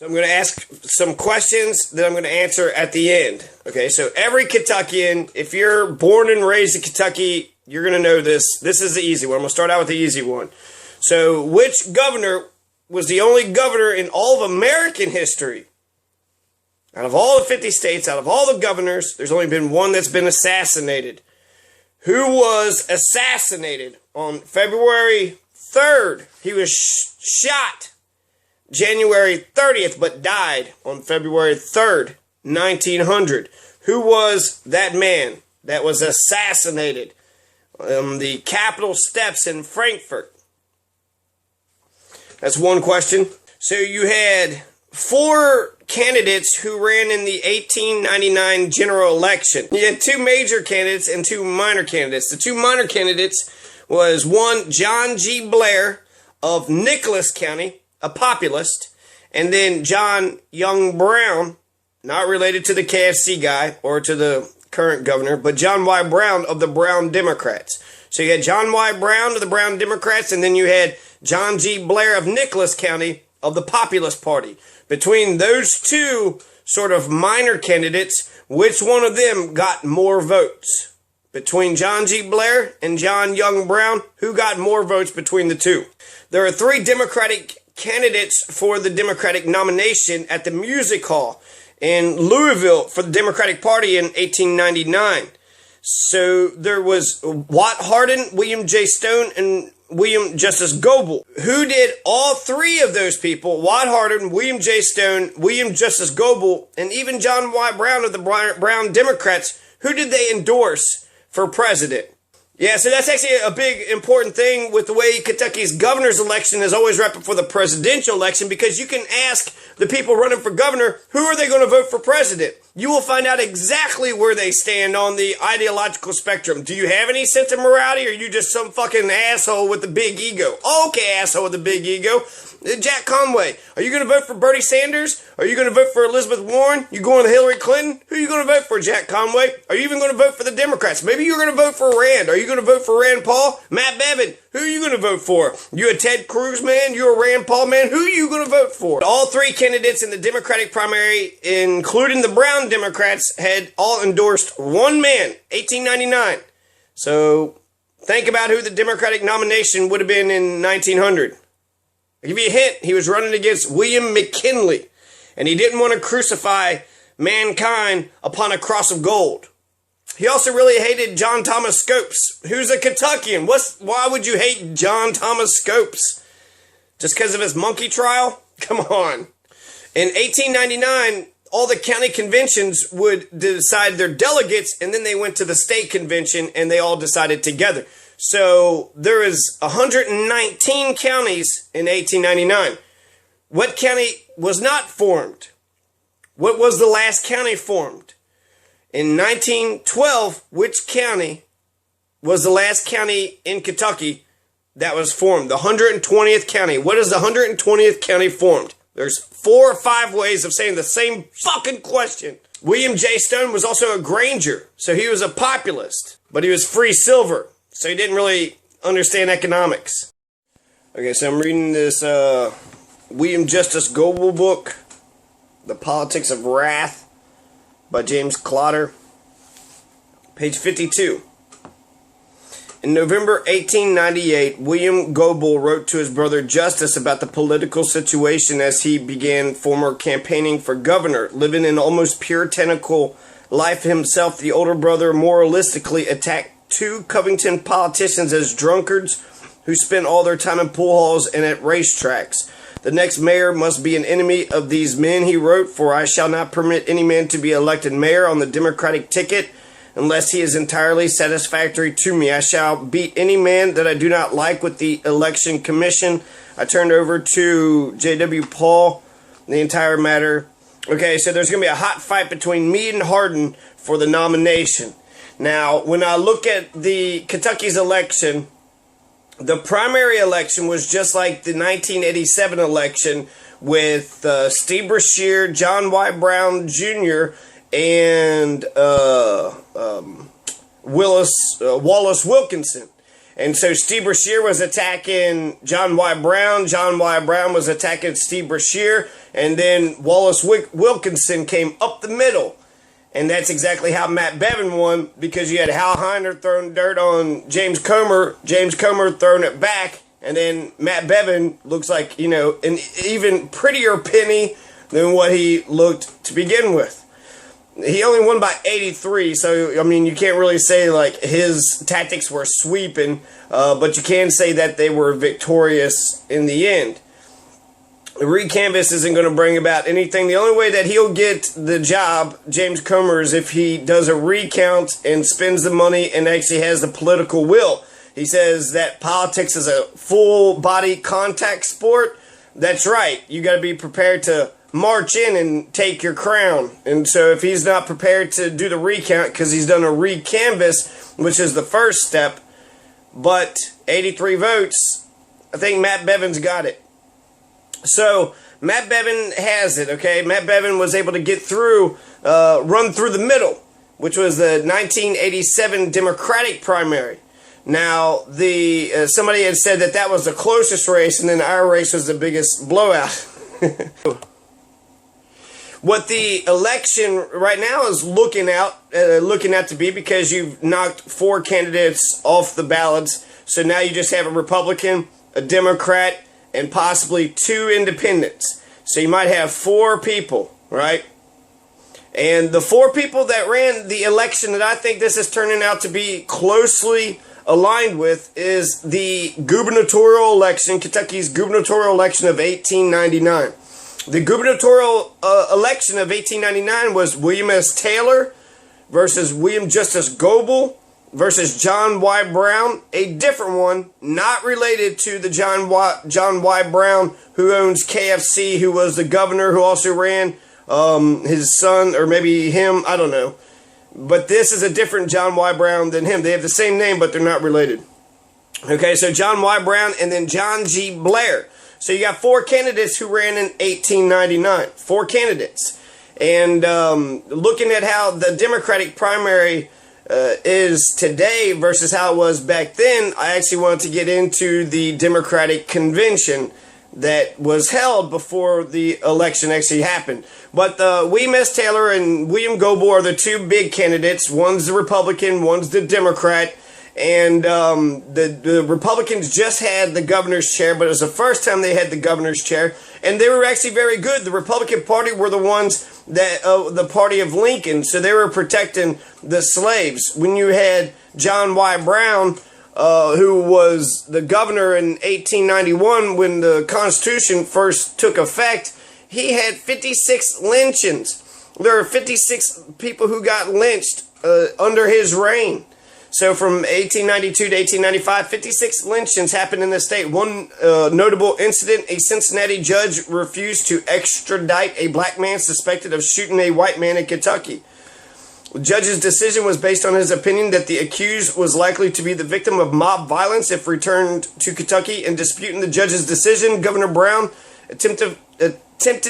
So I'm going to ask some questions that I'm going to answer at the end. Okay, so every Kentuckian, if you're born and raised in Kentucky, you're going to know this. This is the easy one. I'm going to start out with the easy one. So which governor was the only governor in all of American history? Out of all the 50 states, out of all the governors, there's only been one that's been assassinated. Who was assassinated on February 3rd? He was shot January 30th, but died on February 3rd, 1900. Who was that man that was assassinated on the Capitol steps in Frankfurt? That's one question. So you had 4 candidates who ran in the 1899 general election. You had 2 major candidates and 2 minor candidates. The 2 minor candidates was one, John G. Blair of Nicholas County, a populist, and then John Young Brown, not related to the KFC guy or to the current governor, but John Y. Brown of the Brown Democrats. So you had John Y. Brown of the Brown Democrats, and then you had John G. Blair of Nicholas County of the Populist Party. Between those 2 sort of minor candidates, which one of them got more votes? Between John G. Blair and John Young Brown, who got more votes between the 2? There are 3 Democratic candidates for the Democratic nomination at the Music Hall in Louisville for the Democratic Party in 1899. So there was Watt Hardin, William J. Stone, and William Justice Goebel. Who did all 3 of those people, Watt Hardin, William J. Stone, William Justice Goebel, and even John Y. Brown of the Brown Democrats, who did they endorse for president? Yeah, so that's actually a big important thing with the way Kentucky's governor's election is always right before the presidential election, because you can ask the people running for governor, who are they going to vote for president? You will find out exactly where they stand on the ideological spectrum. Do you have any sense of morality, or are you just some fucking asshole with a big ego? Okay, asshole with a big ego. Jack Conway, are you going to vote for Bernie Sanders? Are you going to vote for Elizabeth Warren? You going with Hillary Clinton? Who are you going to vote for, Jack Conway? Are you even going to vote for the Democrats? Maybe you're going to vote for Rand. Are you going to vote for Rand Paul? Matt Bevin, who are you going to vote for? You a Ted Cruz man? You a Rand Paul man? Who are you going to vote for? All 3 candidates in the Democratic primary, including the Brown Democrats, had all endorsed one man, 1899. So think about who the Democratic nomination would have been in 1900. I'll give you a hint. He was running against William McKinley, and he didn't want to crucify mankind upon a cross of gold. He also really hated John Thomas Scopes, who's a Kentuckian. Why would you hate John Thomas Scopes? Just because of his monkey trial? Come on. In 1899, all the county conventions would decide their delegates, and then they went to the state convention, and they all decided together. So there is 119 counties in 1899. What county was not formed? What was the last county formed? In 1912, which county was the last county in Kentucky that was formed? The 120th county. What is the 120th county formed? There's 4 or 5 ways of saying the same fucking question. William J. Stone was also a Granger, so he was a populist, but he was free silver. So he didn't really understand economics. Okay, so I'm reading this William Justice Goebel book, The Politics of Wrath, by James Clotter. Page 52. In November 1898, William Goebel wrote to his brother Justice about the political situation as he began former campaigning for governor. Living an almost puritanical life himself, the older brother moralistically attacked 2 Covington politicians as drunkards who spent all their time in pool halls and at racetracks. The next mayor must be an enemy of these men, he wrote, for I shall not permit any man to be elected mayor on the Democratic ticket unless he is entirely satisfactory to me. I shall beat any man that I do not like with the election commission. I turned over to J.W. Paul the entire matter. Okay, so there's going to be a hot fight between me and Hardin for the nomination. Now, when I look at the Kentucky's election, the primary election was just like the 1987 election with Steve Brashear, John Y. Brown Jr., and Wallace Wilkinson. And so Steve Brashear was attacking John Y. Brown. John Y. Brown was attacking Steve Brashear. And then Wallace Wilkinson came up the middle. And that's exactly how Matt Bevin won, because you had Hal Heiner throwing dirt on James Comer. James Comer throwing it back. And then Matt Bevin looks like, you know, an even prettier penny than what he looked to begin with. He only won by 83, so, I mean, you can't really say, like, his tactics were sweeping, but you can say that they were victorious in the end. The recanvass isn't going to bring about anything. The only way that he'll get the job, James Comer, is if he does a recount and spends the money and actually has the political will. He says that politics is a full-body contact sport. That's right. You got to be prepared to march in and take your crown. And so if he's not prepared to do the recount because he's done a recanvass, which is the first step, but 83 votes, I think Matt Bevin's got it. So Matt Bevin has it, okay? Matt Bevin was able to get through, run through the middle, which was the 1987 Democratic primary. Now, somebody had said that that was the closest race, and then our race was the biggest blowout. What the election right now is looking out to be, because you've knocked 4 candidates off the ballots, so now you just have a Republican, a Democrat, and possibly 2 independents. So you might have 4 people, right? And the 4 people that ran the election that I think this is turning out to be closely aligned with is the gubernatorial election, Kentucky's gubernatorial election of 1899. The gubernatorial election of 1899 was William S. Taylor versus William Justice Goebel versus John Y. Brown, a different one, not related to the John Y. Brown who owns KFC, who was the governor, who also ran his son, or maybe him, I don't know. But this is a different John Y. Brown than him. They have the same name, but they're not related. Okay, so John Y. Brown and then John G. Blair. So you got 4 candidates who ran in 1899. 4 candidates. And looking at how the Democratic primary is today versus how it was back then, I actually wanted to get into the Democratic convention that was held before the election actually happened. But William S. Taylor and William Goebel are the 2 big candidates. One's the Republican, one's the Democrat. And the Republicans just had the governor's chair, but it was the first time they had the governor's chair. And they were actually very good. The Republican Party were the ones that, the party of Lincoln, so they were protecting the slaves. When you had John Y. Brown, who was the governor in 1891 when the Constitution first took effect, he had 56 lynchings. There are 56 people who got lynched under his reign. So from 1892 to 1895, 56 lynchings happened in the state. One notable incident, a Cincinnati judge refused to extradite a black man suspected of shooting a white man in Kentucky. The judge's decision was based on his opinion that the accused was likely to be the victim of mob violence if returned to Kentucky. In disputing the judge's decision, Governor Brown attempted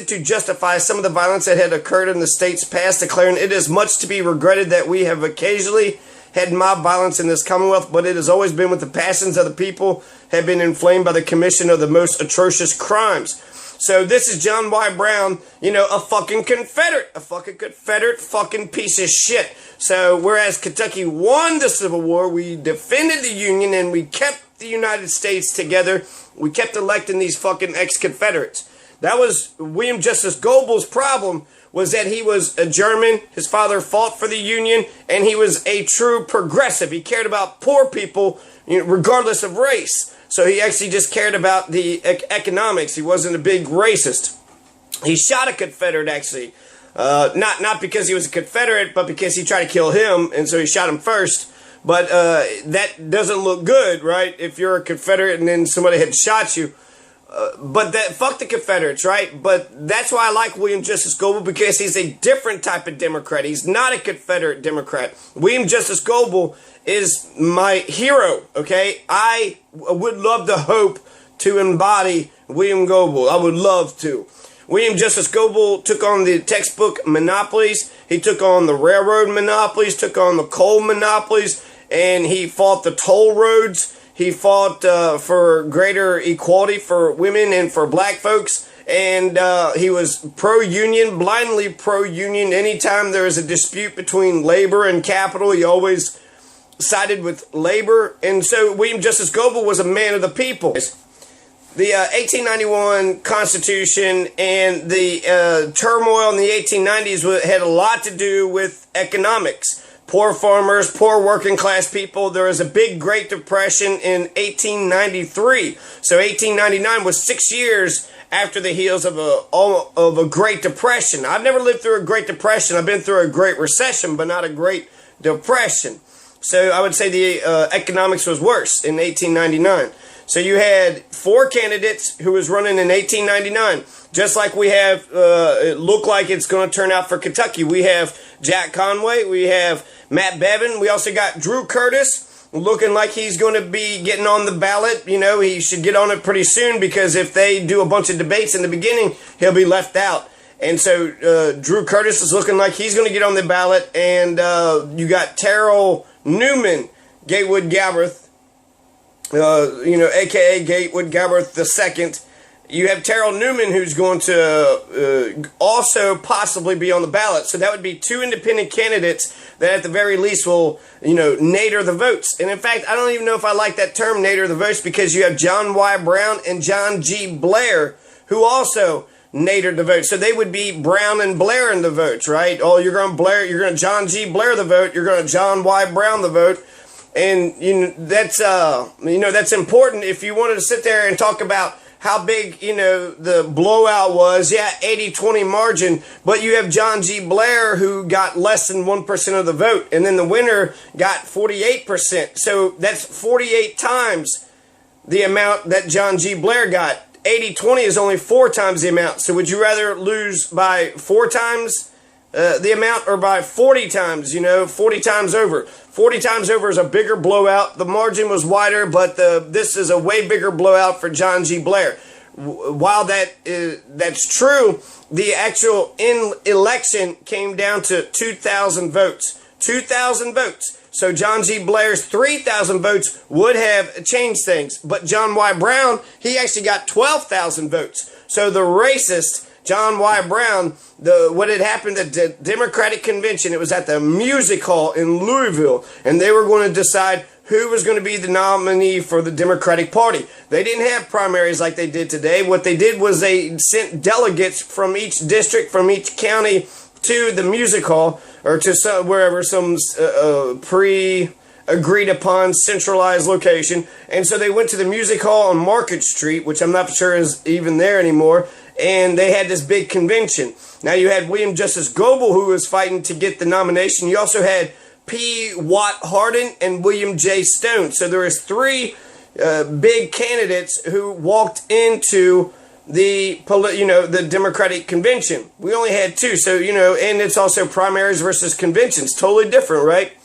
to justify some of the violence that had occurred in the state's past, declaring, "It is much to be regretted that we have occasionally had mob violence in this Commonwealth, but it has always been with the passions of the people have been inflamed by the commission of the most atrocious crimes." So this is John Y. Brown, you know, a fucking Confederate, fucking piece of shit. So whereas Kentucky won the Civil War, we defended the Union and we kept the United States together. We kept electing these fucking ex-Confederates. That was William Justice Goebel's problem, was that he was a German, his father fought for the Union, and he was a true progressive. He cared about poor people, you know, regardless of race. So he actually just cared about the economics. He wasn't a big racist. He shot a Confederate, actually. Not because he was a Confederate, but because he tried to kill him, and so he shot him first. But that doesn't look good, right? If you're a Confederate and then somebody had shot you. But fuck the Confederates, right? But that's why I like William Justice Goebel, because he's a different type of Democrat. He's not a Confederate Democrat. William Justice Goebel is my hero, okay? I would love to hope to embody William Goebel. I would love to. William Justice Goebel took on the textbook monopolies. He took on the railroad monopolies, took on the coal monopolies, and he fought the toll roads. He fought for greater equality for women and for black folks. And he was pro-union, blindly pro-union. Anytime there was a dispute between labor and capital, he always sided with labor. And so William Justice Goebel was a man of the people. The 1891 Constitution and the turmoil in the 1890s had a lot to do with economics. Poor farmers, poor working class people. There was a big Great Depression in 1893. So 1899 was 6 years after the heels of a Great Depression. I've never lived through a Great Depression. I've been through a Great Recession, but not a Great Depression. So I would say the economics was worse in 1899. So you had 4 candidates who was running in 1899. Just like we have, it looked like it's going to turn out for Kentucky. We have Jack Conway. We have Matt Bevin. We also got Drew Curtis, looking like he's going to be getting on the ballot. You know, he should get on it pretty soon, because if they do a bunch of debates in the beginning, he'll be left out. And so Drew Curtis is looking like he's going to get on the ballot. And you got Terrell Newman, Gatewood Galbraith, a.k.a. Gatewood Galbraith II. You have Terrell Newman, who's going to also possibly be on the ballot. So that would be 2 independent candidates that at the very least will, nadir the votes. And in fact, I don't even know if I like that term, nadir the votes, because you have John Y. Brown and John G. Blair, who also nadired the vote. So they would be Brown and Blair in the votes, right? Oh, you're going to John G. Blair the vote. You're going to John Y. Brown the vote. And that's important if you wanted to sit there and talk about how big, the blowout was. Yeah, 80-20 margin, but you have John G. Blair, who got less than 1% of the vote, and then the winner got 48%. So that's 48 times the amount that John G. Blair got. 80-20 is only 4 times the amount. So would you rather lose by 4 times the amount, or by 40 times, 40 times over? 40 times over is a bigger blowout. The margin was wider, but this is a way bigger blowout for John G. Blair. While that's true, the actual election came down to 2,000 votes. 2,000 votes. So John G. Blair's 3,000 votes would have changed things. But John Y. Brown, he actually got 12,000 votes. So the racist John Y. Brown, what had happened at the Democratic Convention, it was at the Music Hall in Louisville, and they were going to decide who was going to be the nominee for the Democratic Party. They didn't have primaries like they did today. What they did was they sent delegates from each district, from each county, to the Music Hall, or to some pre-agreed upon centralized location. And so they went to the Music Hall on Market Street, which I'm not sure is even there anymore, and they had this big convention. Now you had William Justice Goebel, who was fighting to get the nomination. You also had P. Watt Hardin and William J. Stone. So there was 3 big candidates who walked into the Democratic Convention. We only had 2, so and it's also primaries versus conventions, totally different, right?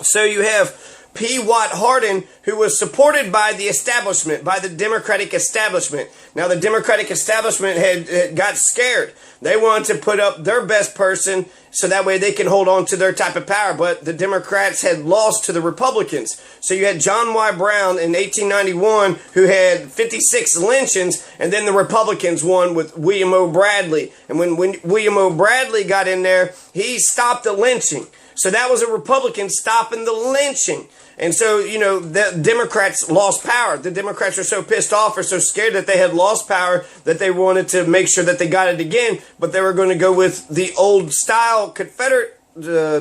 So you have P. Watt Hardin, who was supported by the establishment, by the Democratic establishment. Now, the Democratic establishment had got scared. They wanted to put up their best person so that way they can hold on to their type of power. But the Democrats had lost to the Republicans. So you had John Y. Brown in 1891, who had 56 lynchings, and then the Republicans won with William O. Bradley. And when William O. Bradley got in there, he stopped the lynching. So that was a Republican stopping the lynching. And so, the Democrats lost power. The Democrats were so pissed off or so scared that they had lost power that they wanted to make sure that they got it again, but they were going to go with the old style Confederate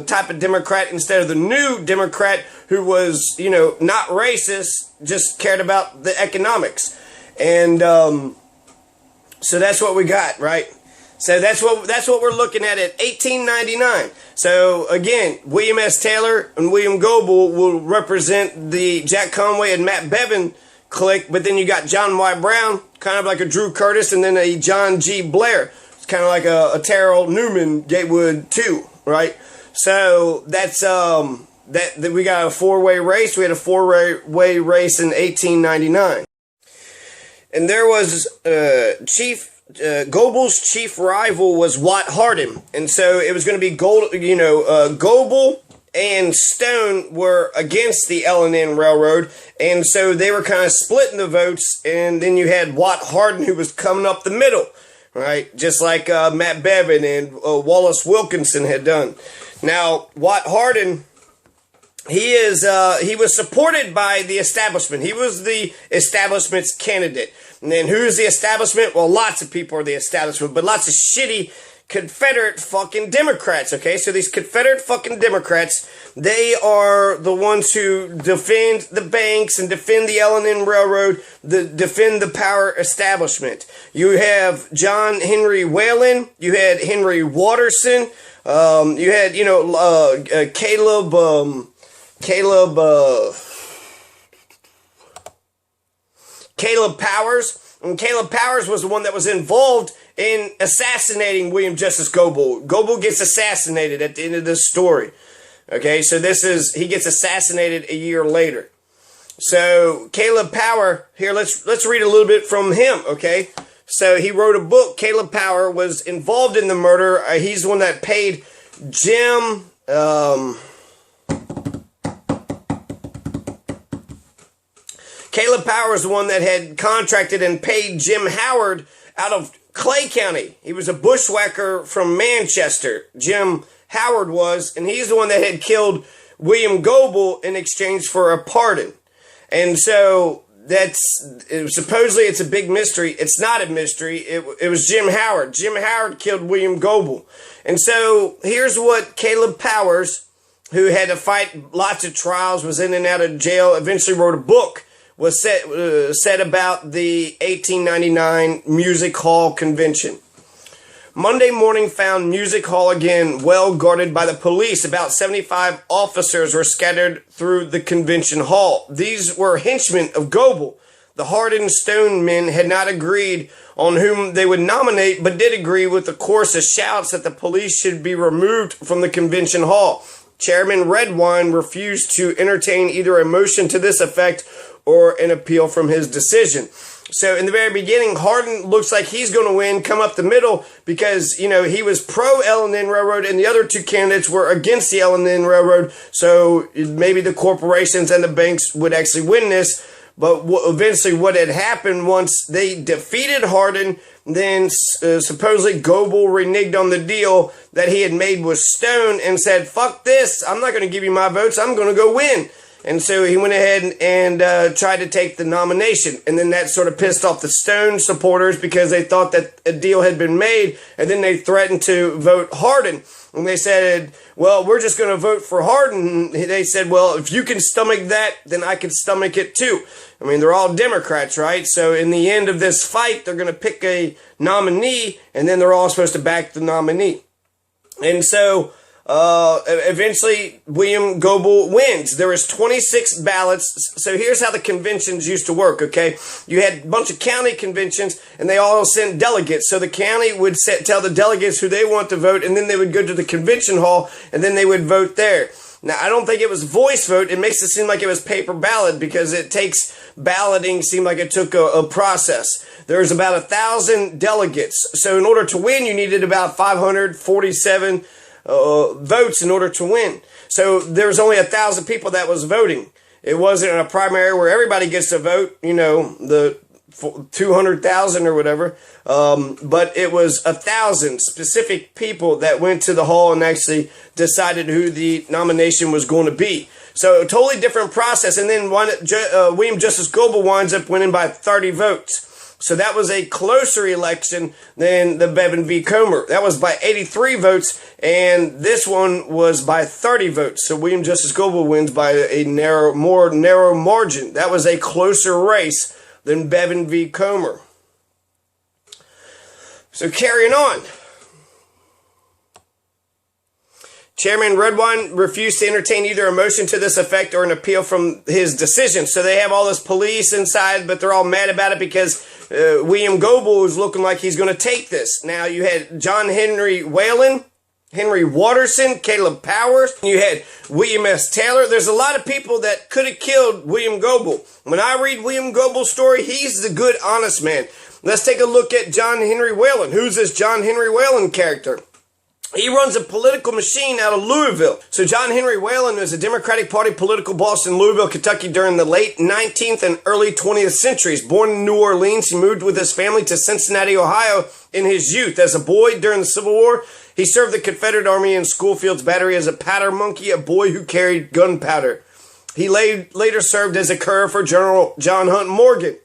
type of Democrat instead of the new Democrat who was, not racist, just cared about the economics. And so that's what we got, right? So that's what we're looking at 1899. So again, William S. Taylor and William Goebel will represent the Jack Conway and Matt Bevin clique, but then you got John Y. Brown, kind of like a Drew Curtis, and then a John G. Blair. It's kind of like a Terrell Newman, Gatewood too, right? So that's that we got a 4-way race. We had a 4-way race in 1899, and there was Goebel's chief rival was Watt Hardin, and so it was going to be Goebel and Stone were against the L&N Railroad, and so they were kind of splitting the votes, and then you had Watt Hardin, who was coming up the middle, right? Just like Matt Bevin and Wallace Wilkinson had done. Now, Watt Hardin, he was supported by the establishment. He was the establishment's candidate. And then who's the establishment? Well, lots of people are the establishment, but lots of shitty Confederate fucking Democrats, okay? So these Confederate fucking Democrats, they are the ones who defend the banks and defend the L&N Railroad, defend the power establishment. You have John Henry Whalen, you had Henry Watterson, you had, Caleb Powers. And Caleb Powers was the one that was involved in assassinating William Justice Goebel. Goebel gets assassinated at the end of this story. Okay, so he gets assassinated a year later. So Caleb Power, here, let's read a little bit from him, okay? So he wrote a book. Caleb Power was involved in the murder. He's the one that paid Jim, Caleb Power is the one that had contracted and paid Jim Howard out of Clay County. He was a bushwhacker from Manchester. Jim Howard was, and he's the one that had killed William Goebel in exchange for a pardon. And so supposedly it's a big mystery. It's not a mystery. It was Jim Howard. Jim Howard killed William Goebel. And so here's what Caleb Powers, who had to fight lots of trials, was in and out of jail, eventually wrote a book, was said about the 1899 Music Hall Convention. Monday morning found Music Hall again well guarded by the police. About 75 officers were scattered through the convention hall. These were henchmen of Goebel. The Hardin Stone men had not agreed on whom they would nominate, but did agree with the chorus of shouts that the police should be removed from the convention hall. Chairman Redwine refused to entertain either a motion to this effect or an appeal from his decision. So in the very beginning, Hardin looks like he's going to win, come up the middle, because, he was pro L&N Railroad and the other two candidates were against the L&N Railroad. So maybe the corporations and the banks would actually win this. But eventually what had happened once they defeated Hardin, then supposedly Goebel reneged on the deal that he had made with Stone and said, fuck this, I'm not going to give you my votes, I'm going to go win. And so he went ahead and tried to take the nomination. And then that sort of pissed off the Stone supporters because they thought that a deal had been made. And then they threatened to vote Hardin. And they said, well, we're just going to vote for Hardin. They said, well, if you can stomach that, then I can stomach it too. I mean, they're all Democrats, right? So in the end of this fight, they're going to pick a nominee. And then they're all supposed to back the nominee. And so eventually William Goebel wins. There was 26 ballots. So here's how the conventions used to work, okay? You had a bunch of county conventions, and they all sent delegates. So the county would tell the delegates who they want to vote, and then they would go to the convention hall, and then they would vote there. Now, I don't think it was voice vote. It makes it seem like it was paper ballot because it takes balloting seem like it took a process. There's about 1,000 delegates. So in order to win, you needed about 547 votes in order to win. So there was only 1,000 people that was voting. It wasn't a primary where everybody gets to vote, the 200,000 or whatever. But it was 1,000 specific people that went to the hall and actually decided who the nomination was going to be. So a totally different process. And then William Justice Goebel winds up winning by 30 votes. So that was a closer election than the Bevin v. Comer. That was by 83 votes, and this one was by 30 votes. So William Justice Goebel wins by a more narrow margin. That was a closer race than Bevin v. Comer. So carrying on. Chairman Redwine refused to entertain either a motion to this effect or an appeal from his decision. So they have all this police inside, but they're all mad about it because William Goebel is looking like he's going to take this. Now you had John Henry Whalen, Henry Watterson, Caleb Powers. You had William S. Taylor. There's a lot of people that could have killed William Goebel. When I read William Goebel's story, he's the good, honest man. Let's take a look at John Henry Whalen. Who's this John Henry Whalen character? He runs a political machine out of Louisville. So John Henry Whalen was a Democratic Party political boss in Louisville, Kentucky during the late 19th and early 20th centuries. Born in New Orleans, he moved with his family to Cincinnati, Ohio in his youth. As a boy during the Civil War, he served the Confederate Army in Schoolfield's Battery as a powder monkey, a boy who carried gunpowder. He later served as a courier for General John Hunt Morgan.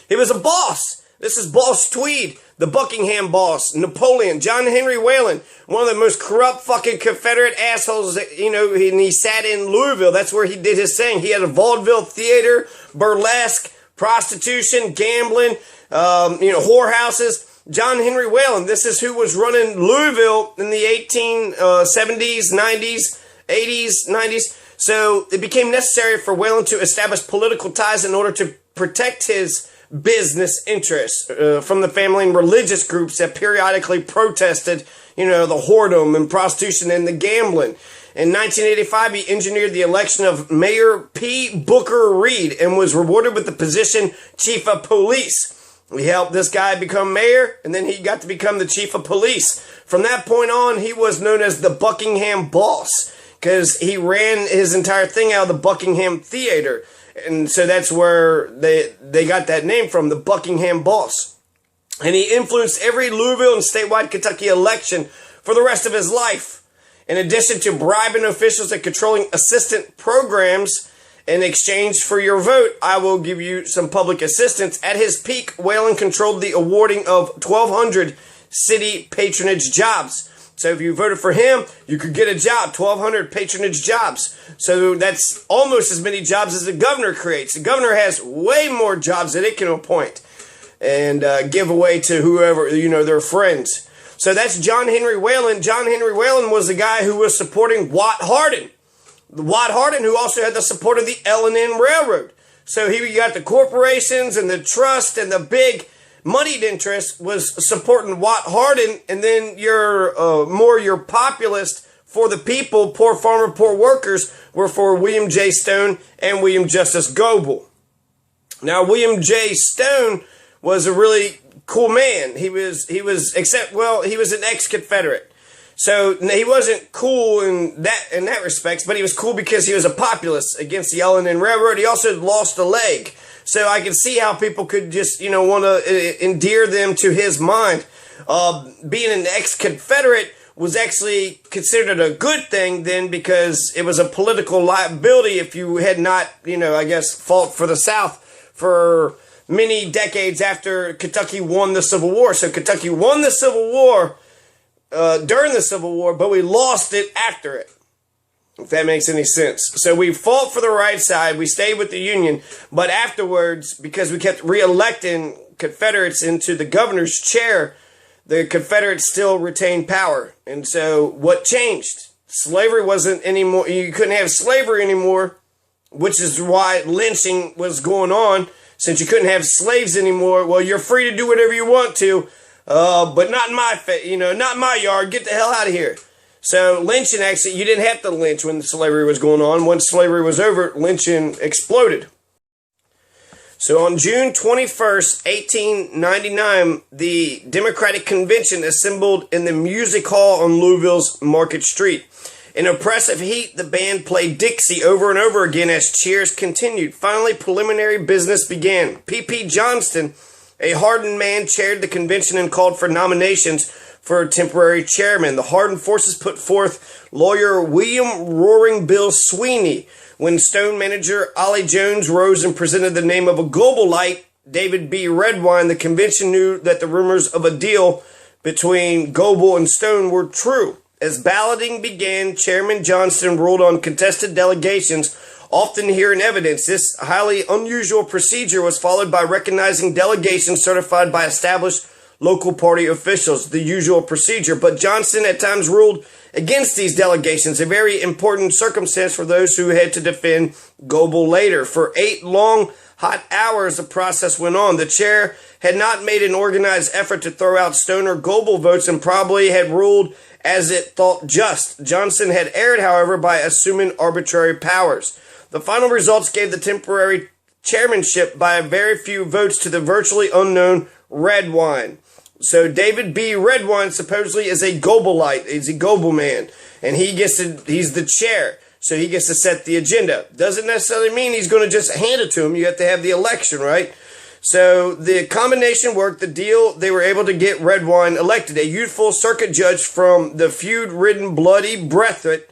He was a boss. This is Boss Tweed, the Buckingham boss, Napoleon, John Henry Whalen, one of the most corrupt fucking Confederate assholes that, and he sat in Louisville. That's where he did his thing. He had a vaudeville theater, burlesque, prostitution, gambling, whorehouses. John Henry Whalen, this is who was running Louisville in the 1870s, 90s, 80s, 90s. So it became necessary for Whalen to establish political ties in order to protect his business interests from the family and religious groups that periodically protested, the whoredom and prostitution and the gambling. In 1985, he engineered the election of Mayor P. Booker Reed and was rewarded with the position Chief of Police. We helped this guy become mayor, and then he got to become the Chief of Police. From that point on, he was known as the Buckingham Boss because he ran his entire thing out of the Buckingham Theater. And so that's where they got that name from, the Buckingham Boss. And he influenced every Louisville and statewide Kentucky election for the rest of his life. In addition to bribing officials and controlling assistant programs in exchange for your vote, I will give you some public assistance. At his peak, Whalen controlled the awarding of 1,200 city patronage jobs. So if you voted for him, you could get a job, 1,200 patronage jobs. So that's almost as many jobs as the governor creates. The governor has way more jobs that it can appoint and give away to whoever, their friends. So that's John Henry Whalen. John Henry Whalen was the guy who was supporting Watt Hardin. Watt Hardin, who also had the support of the L&N Railroad. So he got the corporations and the trust and the big moneyed interest was supporting Watt Hardin, and then your populist for the people, poor farmer, poor workers, were for William J. Stone and William Justice Goebel. Now, William J. Stone was a really cool man. He was an ex-Confederate. So he wasn't cool in that respect, but he was cool because he was a populist against the L&N Railroad. He also lost a leg. So I can see how people could just, want to endear them to his mind. Being an ex-Confederate was actually considered a good thing then because it was a political liability if you had not, fought for the South for many decades after Kentucky won the Civil War. So Kentucky won the Civil War during the Civil War, but we lost it after it. If that makes any sense. So we fought for the right side. We stayed with the Union. But afterwards, because we kept re-electing Confederates into the governor's chair, the Confederates still retained power. And so what changed? Slavery wasn't anymore. You couldn't have slavery anymore, which is why lynching was going on. Since you couldn't have slaves anymore, well, you're free to do whatever you want to, but not in my, not in my yard. Get the hell out of here. So lynching, actually, you didn't have to lynch when slavery was going on. Once slavery was over, lynching exploded. So on June 21st, 1899, the Democratic Convention assembled in the Music Hall on Louisville's Market Street. In oppressive heat, the band played Dixie over and over again as cheers continued. Finally, preliminary business began. P.P. Johnston, a Hardin man, chaired the convention and called for nominations for a temporary chairman. The Hardin forces put forth lawyer William Roaring Bill Sweeney. When Stone manager Ollie Jones rose and presented the name of a Goebelite, David B. Redwine, the convention knew that the rumors of a deal between Goebel and Stone were true. As balloting began, Chairman Johnston ruled on contested delegations, often here in evidence. This highly unusual procedure was followed by recognizing delegations certified by established local party officials, the usual procedure. But Johnston at times ruled against these delegations, a very important circumstance for those who had to defend Goebel later. For 8 long, hot hours, the process went on. The chair had not made an organized effort to throw out Stone or Goebel votes and probably had ruled as it thought just. Johnston had erred, however, by assuming arbitrary powers. The final results gave the temporary chairmanship by a very few votes to the virtually unknown Redwine. So David B. Redwine supposedly is a Goebelite. He's a Goebel man. And he's the chair. So he gets to set the agenda. Doesn't necessarily mean he's going to just hand it to him. You have to have the election, right? So the combination worked, the deal, they were able to get Redwine elected, a youthful circuit judge from the feud-ridden Bloody Breathitt.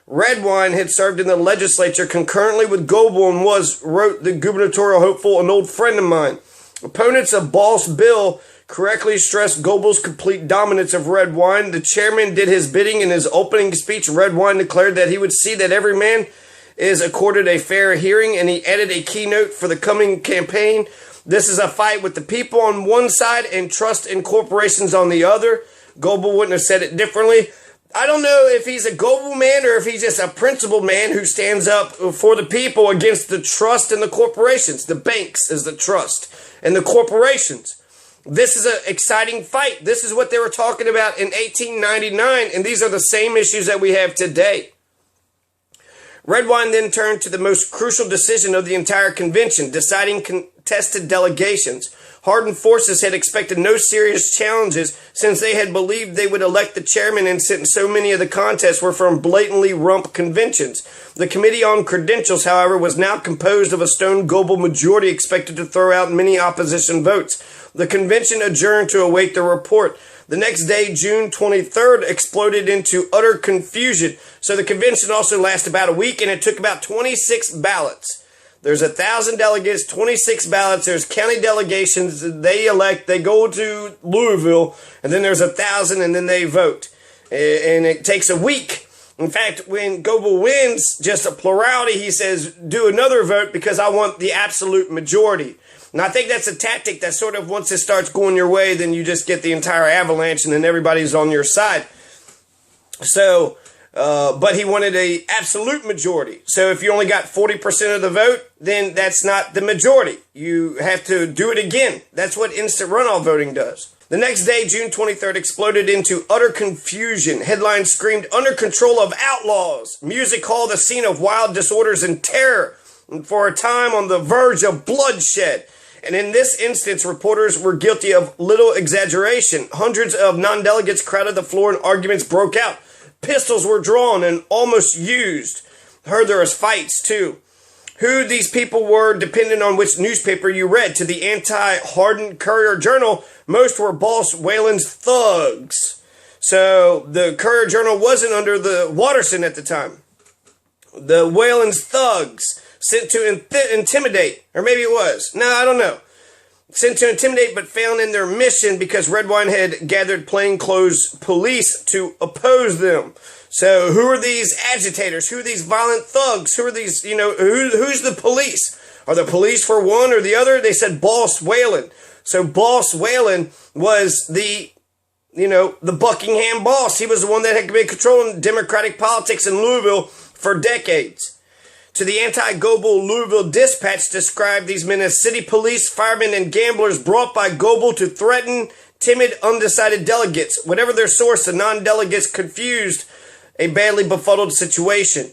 Redwine had served in the legislature concurrently with Goebel and wrote the gubernatorial hopeful, an old friend of mine. Opponents of Boss Bill correctly stressed Goebel's complete dominance of Redwine. The chairman did his bidding. In his opening speech, Redwine declared that he would see that every man is accorded a fair hearing, and he added a keynote for the coming campaign. This is a fight with the people on one side and trust in corporations on the other. Goebel wouldn't have said it differently. I don't know if he's a Goebel man or if he's just a principled man who stands up for the people against the trust in the corporations. The banks is the trust and the corporations. This is an exciting fight. This is what they were talking about in 1899, and these are the same issues that we have today. Redwine then turned to the most crucial decision of the entire convention, deciding contested delegations. Hardin forces had expected no serious challenges since they had believed they would elect the chairman, and since so many of the contests were from blatantly rump conventions. The Committee on Credentials, however, was now composed of a stone Goebel majority expected to throw out many opposition votes. The convention adjourned to await the report. The next day, June 23rd, exploded into utter confusion. So the convention also lasted about a week, and it took about 26 ballots. There's 1,000 delegates, 26 ballots. There's county delegations. They elect. They go to Louisville, and then there's 1,000, and then they vote. And it takes a week. In fact, when Goebel wins just a plurality, he says, do another vote because I want the absolute majority. And I think that's a tactic that sort of, once it starts going your way, then you just get the entire avalanche and then everybody's on your side. So, but he wanted a absolute majority. So if you only got 40% of the vote, then that's not the majority. You have to do it again. That's what instant runoff voting does. The next day, June 23rd, exploded into utter confusion. Headlines screamed, under control of outlaws. Music hall, the scene of wild disorders and terror. And for a time on the verge of bloodshed. And in this instance, reporters were guilty of little exaggeration. Hundreds of non-delegates crowded the floor and arguments broke out. Pistols were drawn and almost used. Heard there was fights too. Who these people were depended on which newspaper you read. To the anti-Hardin Courier-Journal, most were Boss Whalen's thugs. So the Courier-Journal wasn't under the Watterson at the time. The Whalen's thugs. Sent to intimidate, or maybe it was. No, I don't know. Sent to intimidate, but failed in their mission because Redwine had gathered plainclothes police to oppose them. So who are these agitators? Who are these violent thugs? Who are these, who's the police? Are the police for one or the other? They said Boss Whalen. So Boss Whalen was the Buckingham boss. He was the one that had been controlling Democratic politics in Louisville for decades. To the anti-Goebel Louisville Dispatch described these men as city police, firemen, and gamblers brought by Goebel to threaten timid, undecided delegates. Whatever their source, the non-delegates confused a badly befuddled situation.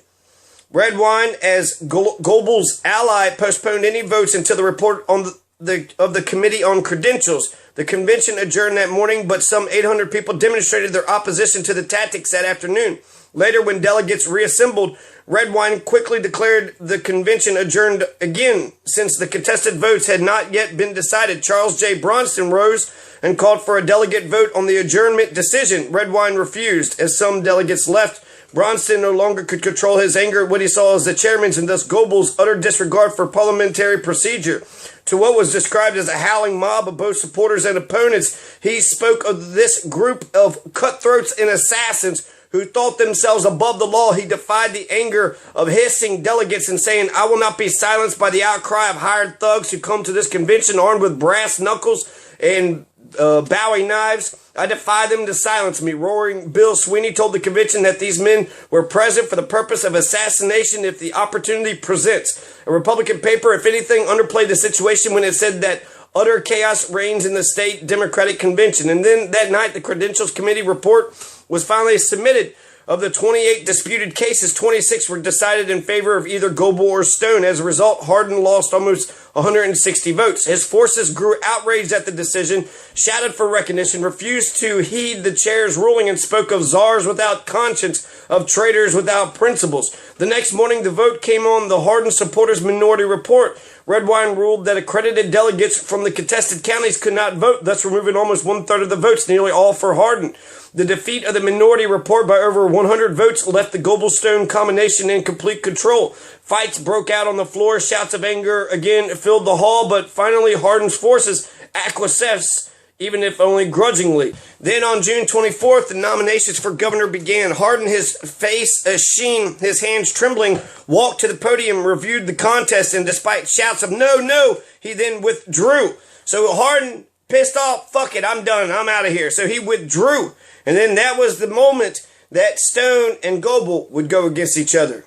Redwine, as Goebel's ally, postponed any votes until the report of the Committee on Credentials. The convention adjourned that morning, but some 800 people demonstrated their opposition to the tactics that afternoon. Later, when delegates reassembled, Redwine quickly declared the convention adjourned again. Since the contested votes had not yet been decided, Charles J. Bronston rose and called for a delegate vote on the adjournment decision. Redwine refused. As some delegates left, Bronston no longer could control his anger at what he saw as the chairman's and thus Goebel's utter disregard for parliamentary procedure. To what was described as a howling mob of both supporters and opponents, he spoke of this group of cutthroats and assassins who thought themselves above the law. He defied the anger of hissing delegates and saying, I will not be silenced by the outcry of hired thugs who come to this convention armed with brass knuckles and Bowie knives. I defy them to silence me. Roaring Bill Sweeney told the convention that these men were present for the purpose of assassination if the opportunity presents. A Republican paper, if anything, underplayed the situation when it said that utter chaos reigns in the state Democratic convention. And then that night, the Credentials Committee report was finally submitted. Of the 28 disputed cases, 26 were decided in favor of either Goebel or Stone. As a result, Hardin lost almost 160 votes. His forces grew outraged at the decision, shouted for recognition, refused to heed the chair's ruling, and spoke of czars without conscience, of traitors without principles. The next morning, the vote came on the Hardin supporters' minority report. Redwine ruled that accredited delegates from the contested counties could not vote, thus removing almost one-third of the votes, nearly all for Hardin. The defeat of the minority report by over 100 votes left the Goebel-Stone combination in complete control. Fights broke out on the floor. Shouts of anger again filled the hall, but finally Hardin's forces acquiesced, even if only grudgingly. Then on June 24th, the nominations for governor began. Hardin, his face a sheen, his hands trembling, walked to the podium, reviewed the contest, and despite shouts of no, no, he then withdrew. So Hardin, pissed off, fuck it, I'm done, I'm out of here. So he withdrew. And then that was the moment that Stone and Goebel would go against each other.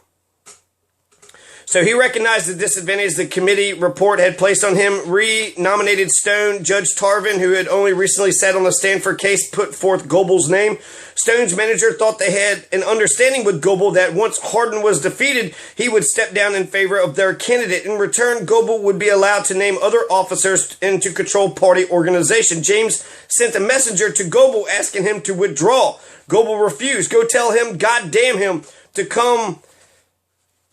So he recognized the disadvantage the committee report had placed on him, re-nominated Stone. Judge Tarvin, who had only recently sat on the Stanford case, put forth Goebel's name. Stone's manager thought they had an understanding with Goebel that once Hardin was defeated, he would step down in favor of their candidate. In return, Goebel would be allowed to name other officers and to control party organization. James sent a messenger to Goebel asking him to withdraw. Goebel refused. Go tell him, God damn him, to come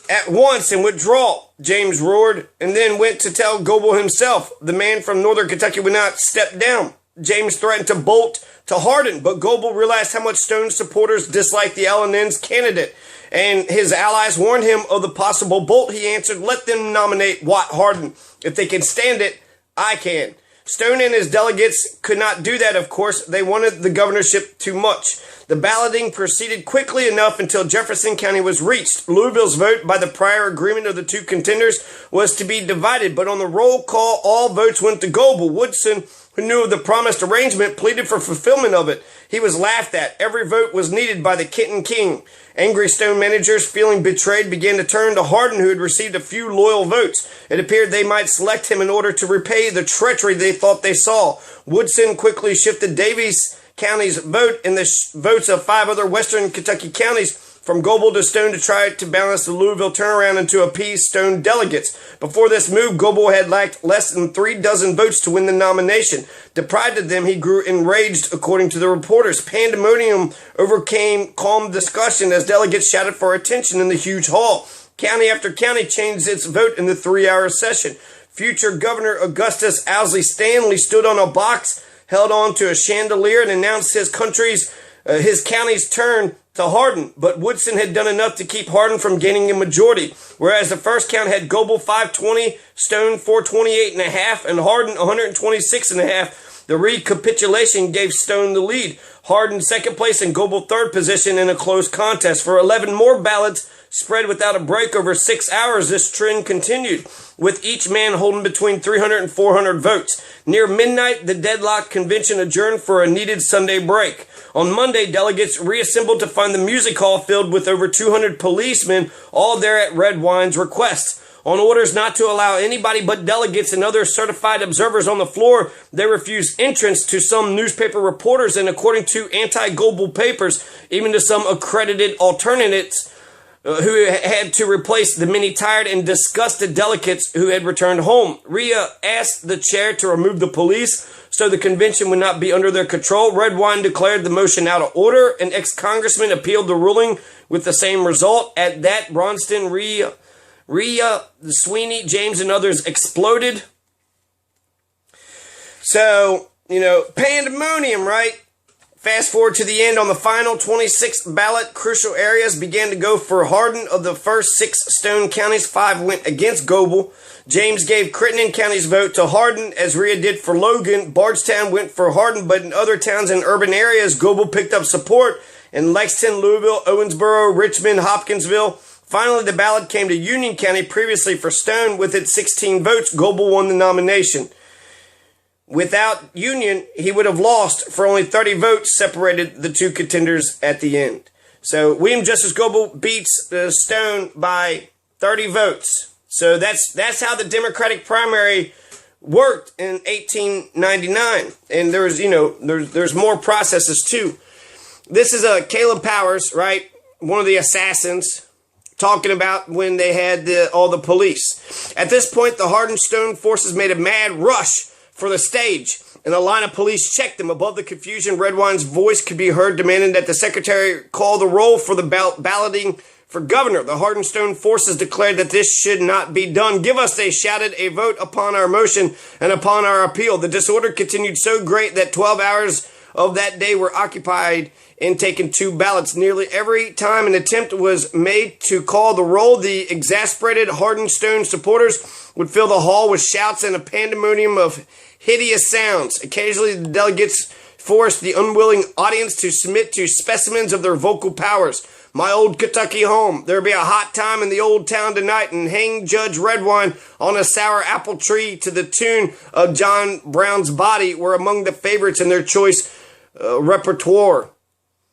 at once and withdraw, James roared, and then went to tell Goebel himself. The man from northern Kentucky would not step down. James threatened to bolt to Hardin, but Goebel realized how much Stone's supporters disliked the LNN's candidate, and his allies warned him of the possible bolt. He answered, let them nominate Watt Hardin. If they can stand it, I can. Stone and his delegates could not do that, of course. They wanted the governorship too much. The balloting proceeded quickly enough until Jefferson County was reached. Louisville's vote, by the prior agreement of the two contenders, was to be divided, but on the roll call, all votes went to Goebel. Woodson, who knew of the promised arrangement, pleaded for fulfillment of it. He was laughed at. Every vote was needed by the Kitten King. Angry Stone managers, feeling betrayed, began to turn to Hardin, who had received a few loyal votes. It appeared they might select him in order to repay the treachery they thought they saw. Woodson quickly shifted Davies County's vote and the votes of 5 other western Kentucky counties from Goebel to Stone to try to balance the Louisville turnaround and to appease Stone delegates. Before this move, Goebel had lacked less than 36 votes to win the nomination. Deprived of them, he grew enraged, according to the reporters. Pandemonium overcame calm discussion as delegates shouted for attention in the huge hall. County after county changed its vote in the 3-hour session. Future Governor Augustus Owsley Stanley stood on a box, held on to a chandelier, and announced his county's turn to Hardin, but Woodson had done enough to keep Hardin from gaining a majority, whereas the first count had Goebel 520, Stone 428.5, and Hardin 126.5. The recapitulation gave Stone the lead. Hardin second place and Goebel third position in a close contest. For 11 more ballots spread without a break over 6 hours, this trend continued, with each man holding between 300 and 400 votes. Near midnight, the deadlocked convention adjourned for a needed Sunday break. On Monday, delegates reassembled to find the music hall filled with over 200 policemen, all there at Redwine's request. On orders not to allow anybody but delegates and other certified observers on the floor, they refused entrance to some newspaper reporters and, according to anti-Goebel papers, even to some accredited alternates who had to replace the many tired and disgusted delegates who had returned home. Rhea asked the chair to remove the police so the convention would not be under their control. Redwine declared the motion out of order. An ex-congressman appealed the ruling with the same result. At that, Bronston, Rhea, Sweeney, James, and others exploded. So, pandemonium, right? Fast forward to the end. On the final 26th ballot, crucial areas began to go for Hardin. Of the first 6 Stone counties, 5 went against Goebel. James gave Crittenden County's vote to Hardin, as Rhea did for Logan. Bardstown went for Hardin, but in other towns and urban areas, Goebel picked up support in Lexington, Louisville, Owensboro, Richmond, Hopkinsville. Finally, the ballot came to Union County, previously for Stone. With its 16 votes, Goebel won the nomination. Without Union, he would have lost, for only 30 votes separated the two contenders at the end. So William Justice Goebel beats Stone by 30 votes. So that's how the Democratic primary worked in 1899. And there's more processes too. This is Caleb Powers, right? one of the assassins, talking about when they had all the police. At this point, the Hardin Stone forces made a mad rush for the stage, and a line of police checked them. Above the confusion, Redwine's voice could be heard demanding that the secretary call the roll for the balloting for governor. The Hardin Stone forces declared that this should not be done. Give us, they shouted, a vote upon our motion and upon our appeal. The disorder continued so great that 12 hours of that day were occupied in taking 2 ballots. Nearly every time an attempt was made to call the roll, the exasperated Hardin Stone supporters would fill the hall with shouts and a pandemonium of hideous sounds. Occasionally, the delegates forced the unwilling audience to submit to specimens of their vocal powers. My old Kentucky home, there'll be a hot time in the old town tonight, and hang Judge Redwine on a sour apple tree to the tune of John Brown's Body were among the favorites in their choice repertoire.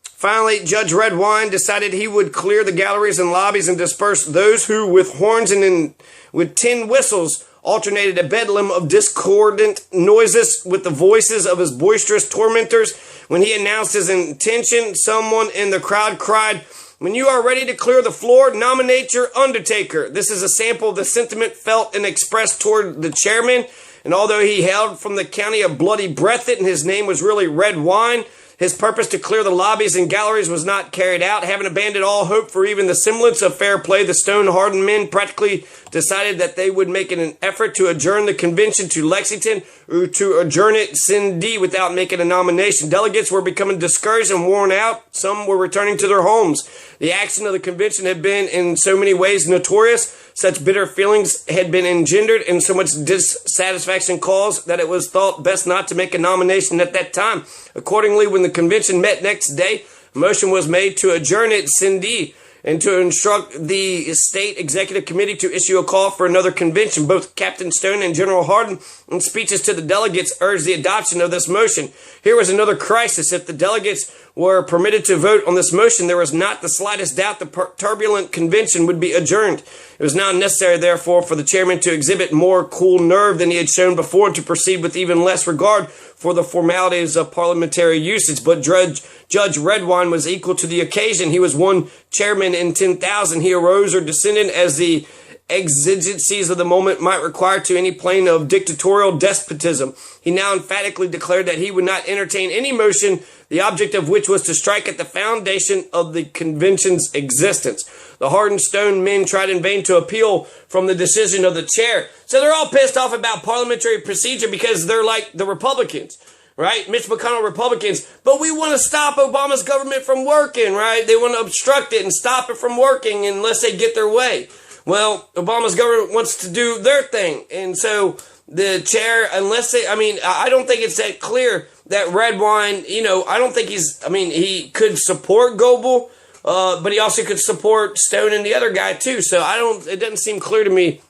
Finally, Judge Redwine decided he would clear the galleries and lobbies and disperse those who, with horns and with tin whistles, alternated a bedlam of discordant noises with the voices of his boisterous tormentors. When he announced his intention, someone in the crowd cried, "When you are ready to clear the floor, nominate your undertaker." This is a sample of the sentiment felt and expressed toward the chairman, and although he hailed from the county of Bloody Breathitt and his name was really Redwine, his purpose to clear the lobbies and galleries was not carried out. Having abandoned all hope for even the semblance of fair play, the Stone-Hardin men practically decided that they would make an effort to adjourn the convention to Lexington or to adjourn it sine die without making a nomination. Delegates were becoming discouraged and worn out. Some were returning to their homes. The action of the convention had been in so many ways notorious. Such bitter feelings had been engendered and so much dissatisfaction caused that it was thought best not to make a nomination at that time. Accordingly, when the convention met next day, a motion was made to adjourn it sine die and to instruct the state executive committee to issue a call for another convention. Both Captain Stone and General Hardin, in speeches to the delegates, urged the adoption of this motion. Here was another crisis. If the delegates were permitted to vote on this motion, there was not the slightest doubt the turbulent convention would be adjourned. It was now necessary, therefore, for the chairman to exhibit more cool nerve than he had shown before and to proceed with even less regard for the formalities of parliamentary usage. But Judge Redwine was equal to the occasion. He was one chairman in 10,000. He arose or descended as the exigencies of the moment might require to any plane of dictatorial despotism. He now emphatically declared that he would not entertain any motion, the object of which was to strike at the foundation of the convention's existence. The Hardin Stone men tried in vain to appeal from the decision of the chair. So they're all pissed off about parliamentary procedure because they're like the Republicans, right? Mitch McConnell Republicans. But we want to stop Obama's government from working, right? They want to obstruct it and stop it from working unless they get their way. Well, Obama's government wants to do their thing. And so the chair, I don't think it's that clear that Redwine, I don't think he could support Goebel, but he also could support Stone and the other guy too. So it doesn't seem clear to me.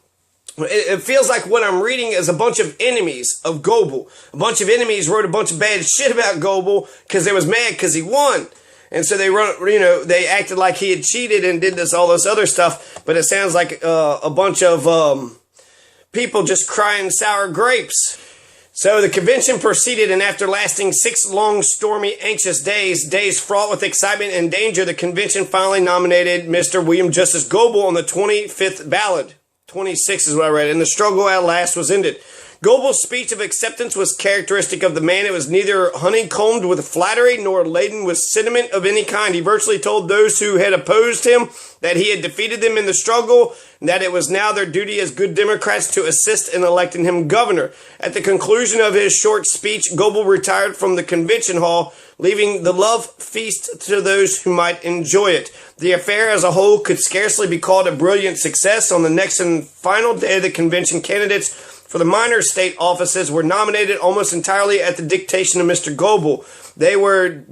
It feels like what I'm reading is a bunch of enemies of Goebel. A bunch of enemies wrote a bunch of bad shit about Goebel because they was mad because he won. And so they acted like he had cheated and did all this other stuff. But it sounds like a bunch of people just crying sour grapes. So the convention proceeded, and after lasting 6 long, stormy, anxious days fraught with excitement and danger, the convention finally nominated Mr. William Justice Goebel on the 25th ballot. 26 is what I read, and the struggle at last was ended. Goebel's speech of acceptance was characteristic of the man. It was neither honeycombed with flattery nor laden with sentiment of any kind. He virtually told those who had opposed him that he had defeated them in the struggle, and that it was now their duty as good Democrats to assist in electing him governor. At the conclusion of his short speech, Goebel retired from the convention hall, leaving the love feast to those who might enjoy it. The affair as a whole could scarcely be called a brilliant success. On the next and final day of the convention, candidates for the minor state offices were nominated almost entirely at the dictation of Mr. Goebel. They were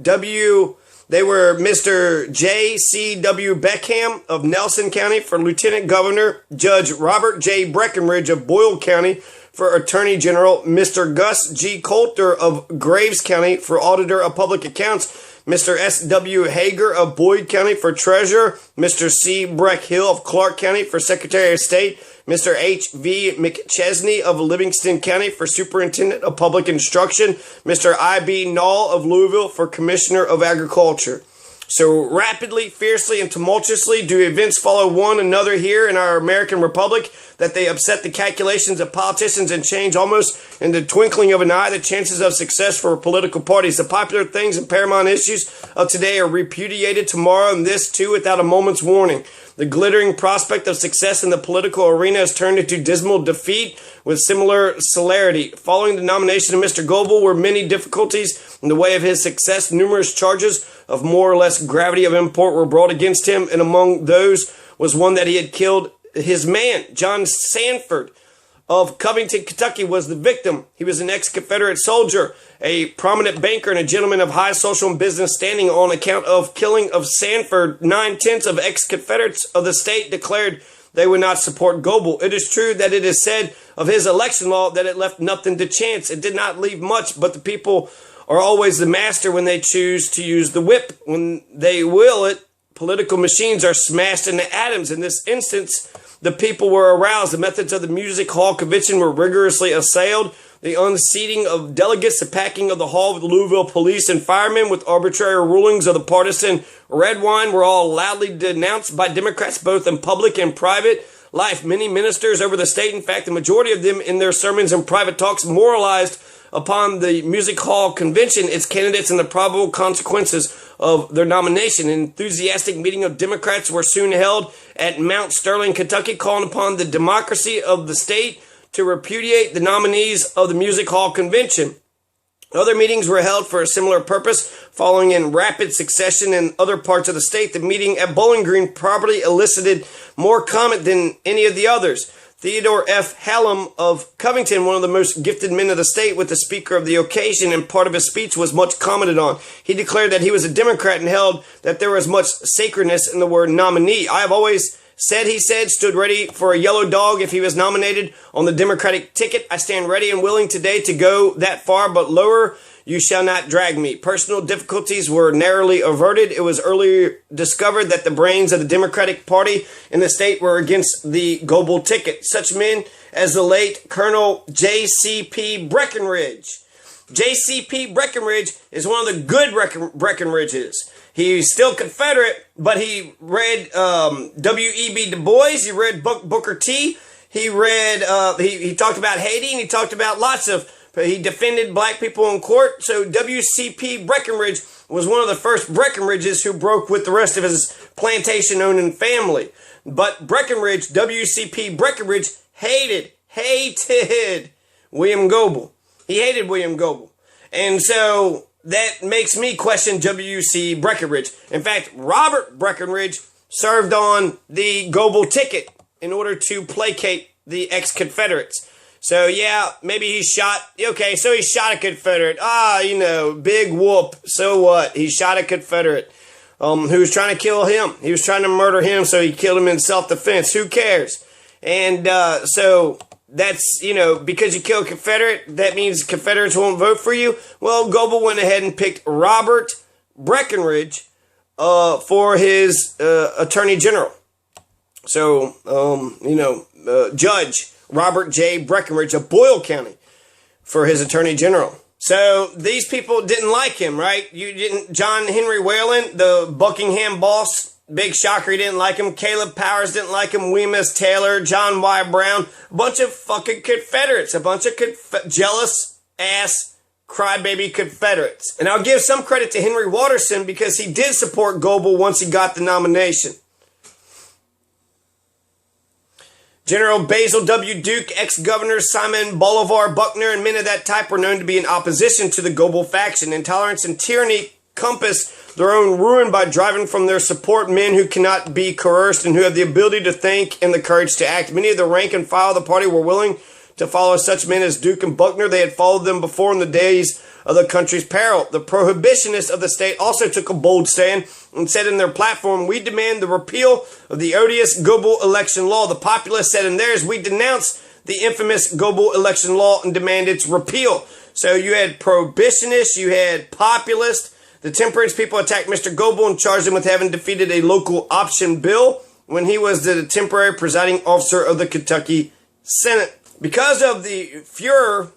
Mr. J.C.W. Beckham of Nelson County for Lieutenant Governor, Judge Robert J. Breckinridge of Boyle County for Attorney General, Mr. Gus G. Coulter of Graves County for Auditor of Public Accounts, Mr. S.W. Hager of Boyd County for Treasurer, Mr. C. Breck Hill of Clark County for Secretary of State, Mr. H.V. McChesney of Livingston County for Superintendent of Public Instruction, Mr. I.B. Knoll of Louisville for Commissioner of Agriculture. So rapidly, fiercely, and tumultuously do events follow one another here in our American Republic that they upset the calculations of politicians and change almost in the twinkling of an eye the chances of success for political parties. The popular things and paramount issues of today are repudiated tomorrow, and this too without a moment's warning. The glittering prospect of success in the political arena has turned into dismal defeat with similar celerity. Following the nomination of Mr. Goebel were many difficulties in the way of his success. Numerous charges of more or less gravity of import were brought against him, and among those was one that he had killed his man. John Sanford of Covington, Kentucky was the victim. He was an ex-Confederate soldier, a prominent banker, and a gentleman of high social and business standing. On account of killing of Sanford, 9/10 of ex-Confederates of the state declared they would not support Goebel. It is true that it is said of his election law that it left nothing to chance. It did not leave much, but the people are always the master when they choose to use the whip. When they will it, political machines are smashed into atoms. In this instance, the people were aroused. The methods of the Music Hall Convention were rigorously assailed. The unseating of delegates, the packing of the hall with Louisville police and firemen with arbitrary rulings of the partisan red wine were all loudly denounced by Democrats both in public and private life. Many ministers over the state, in fact, the majority of them in their sermons and private talks, moralized upon the Music Hall Convention, its candidates, and the probable consequences of their nomination. An enthusiastic meeting of Democrats were soon held at Mount Sterling, Kentucky, calling upon the democracy of the state to repudiate the nominees of the Music Hall Convention. Other meetings were held for a similar purpose, following in rapid succession in other parts of the state. The meeting at Bowling Green probably elicited more comment than any of the others. Theodore F. Hallam of Covington, one of the most gifted men of the state, was the speaker of the occasion, and part of his speech was much commented on. He declared that he was a Democrat and held that there was much sacredness in the word nominee. I have always said, he said, stood ready for a yellow dog if he was nominated on the Democratic ticket. I stand ready and willing today to go that far, but lower you shall not drag me. Personal difficulties were narrowly averted. It was earlier discovered that the brains of the Democratic Party in the state were against the Goebel ticket. Such men as the late Colonel J.C.P. Breckinridge. J.C.P. Breckinridge is one of the good Breckinridges. He's still Confederate, but he read W.E.B. Du Bois. He read Booker T. He read, he talked about Haiti, and he talked about lots of, he defended black people in court. So W.C.P. Breckinridge was one of the first Breckinridges who broke with the rest of his plantation-owning family. But Breckinridge, W.C.P. Breckinridge, hated William Goebel. He hated William Goebel. And so that makes me question W.C. Breckinridge. In fact, Robert Breckinridge served on the Goebel ticket in order to placate the ex-Confederates. So yeah, maybe he shot, okay, so he shot a Confederate. Big whoop. So what? He shot a Confederate who was trying to kill him. He was trying to murder him, so he killed him in self-defense. Who cares? And so that's, because you kill a Confederate, that means Confederates won't vote for you. Well, Goebel went ahead and picked Robert Breckinridge for his Attorney General. So, Judge Robert J. Breckinridge of Boyle County for his Attorney General. So these people didn't like him, right? John Henry Whalen, the Buckingham boss, big shocker, he didn't like him. Caleb Powers didn't like him. William S. Taylor, John Y. Brown, a bunch of fucking Confederates, a bunch of jealous ass crybaby Confederates. And I'll give some credit to Henry Watterson because he did support Goebel once he got the nomination. General Basil W. Duke, ex-governor Simon Bolivar Buckner, and men of that type were known to be in opposition to the Goebel faction. Intolerance and tyranny compass their own ruin by driving from their support men who cannot be coerced and who have the ability to think and the courage to act. Many of the rank and file of the party were willing to follow such men as Duke and Buckner. They had followed them before in the days of the country's peril. The prohibitionists of the state also took a bold stand and said in their platform, "We demand the repeal of the odious Goebel election law." The populace said in theirs, "We denounce the infamous Goebel election law and demand its repeal." So you had prohibitionists, you had populists. The temperance people attacked Mr. Goebel and charged him with having defeated a local option bill when he was the temporary presiding officer of the Kentucky Senate. Because of the furor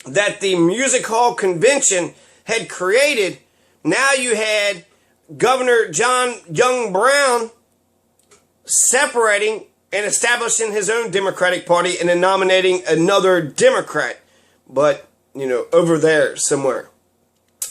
that the Music Hall Convention had created, now you had Governor John Young Brown separating and establishing his own Democratic Party and then nominating another Democrat, but, over there somewhere.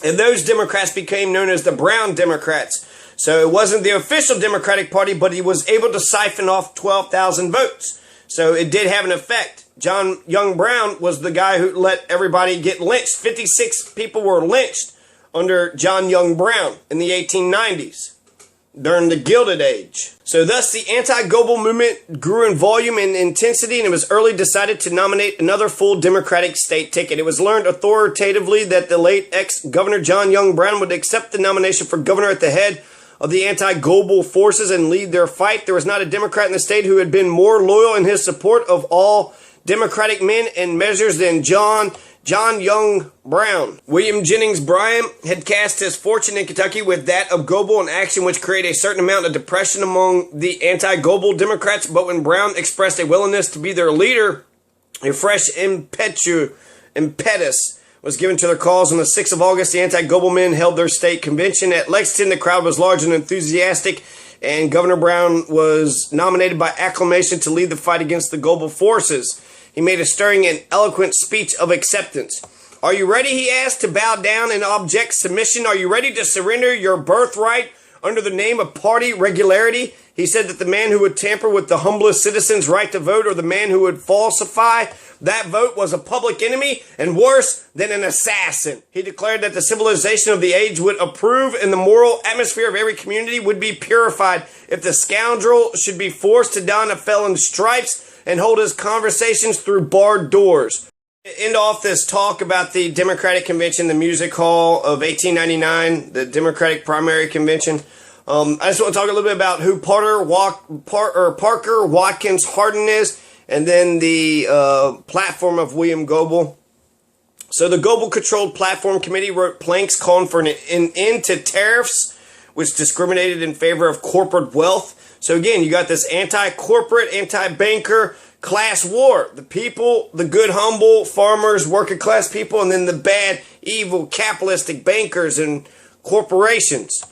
And those Democrats became known as the Brown Democrats. So it wasn't the official Democratic Party, but he was able to siphon off 12,000 votes. So it did have an effect. John Young Brown was the guy who let everybody get lynched. 56 people were lynched under John Young Brown in the 1890s during the Gilded Age. So thus the anti-Goebel movement grew in volume and intensity, and it was early decided to nominate another full Democratic state ticket. It was learned authoritatively that the late ex-Governor John Young Brown would accept the nomination for governor at the head of the anti-Goebel forces and lead their fight. There was not a Democrat in the state who had been more loyal in his support of all Democratic men and measures than John Young Brown. William Jennings Bryan had cast his fortune in Kentucky with that of Goebel, an action which created a certain amount of depression among the anti-Goebel Democrats, but when Brown expressed a willingness to be their leader, a fresh impetus was given to their cause. On the 6th of August, the anti-Goebel men held their state convention at Lexington. The crowd was large and enthusiastic, and Governor Brown was nominated by acclamation to lead the fight against the Goebel forces. He made a stirring and eloquent speech of acceptance. "Are you ready," he asked, "to bow down in abject submission? Are you ready to surrender your birthright under the name of party regularity?" He said that the man who would tamper with the humblest citizen's right to vote, or the man who would falsify that vote, was a public enemy and worse than an assassin. He declared that the civilization of the age would approve and the moral atmosphere of every community would be purified if the scoundrel should be forced to don a felon's stripes and hold his conversations through barred doors. To end off this talk about the Democratic Convention, the Music Hall of 1899, the Democratic Primary Convention, I just want to talk a little bit about who Parker Watkins Hardin is, and then the platform of William Goebel. So the Goebel-controlled platform committee wrote planks calling for an end to tariffs, which discriminated in favor of corporate wealth. So again, you got this anti-corporate, anti-banker class war. The people, the good, humble farmers, working class people, and then the bad, evil, capitalistic bankers and corporations.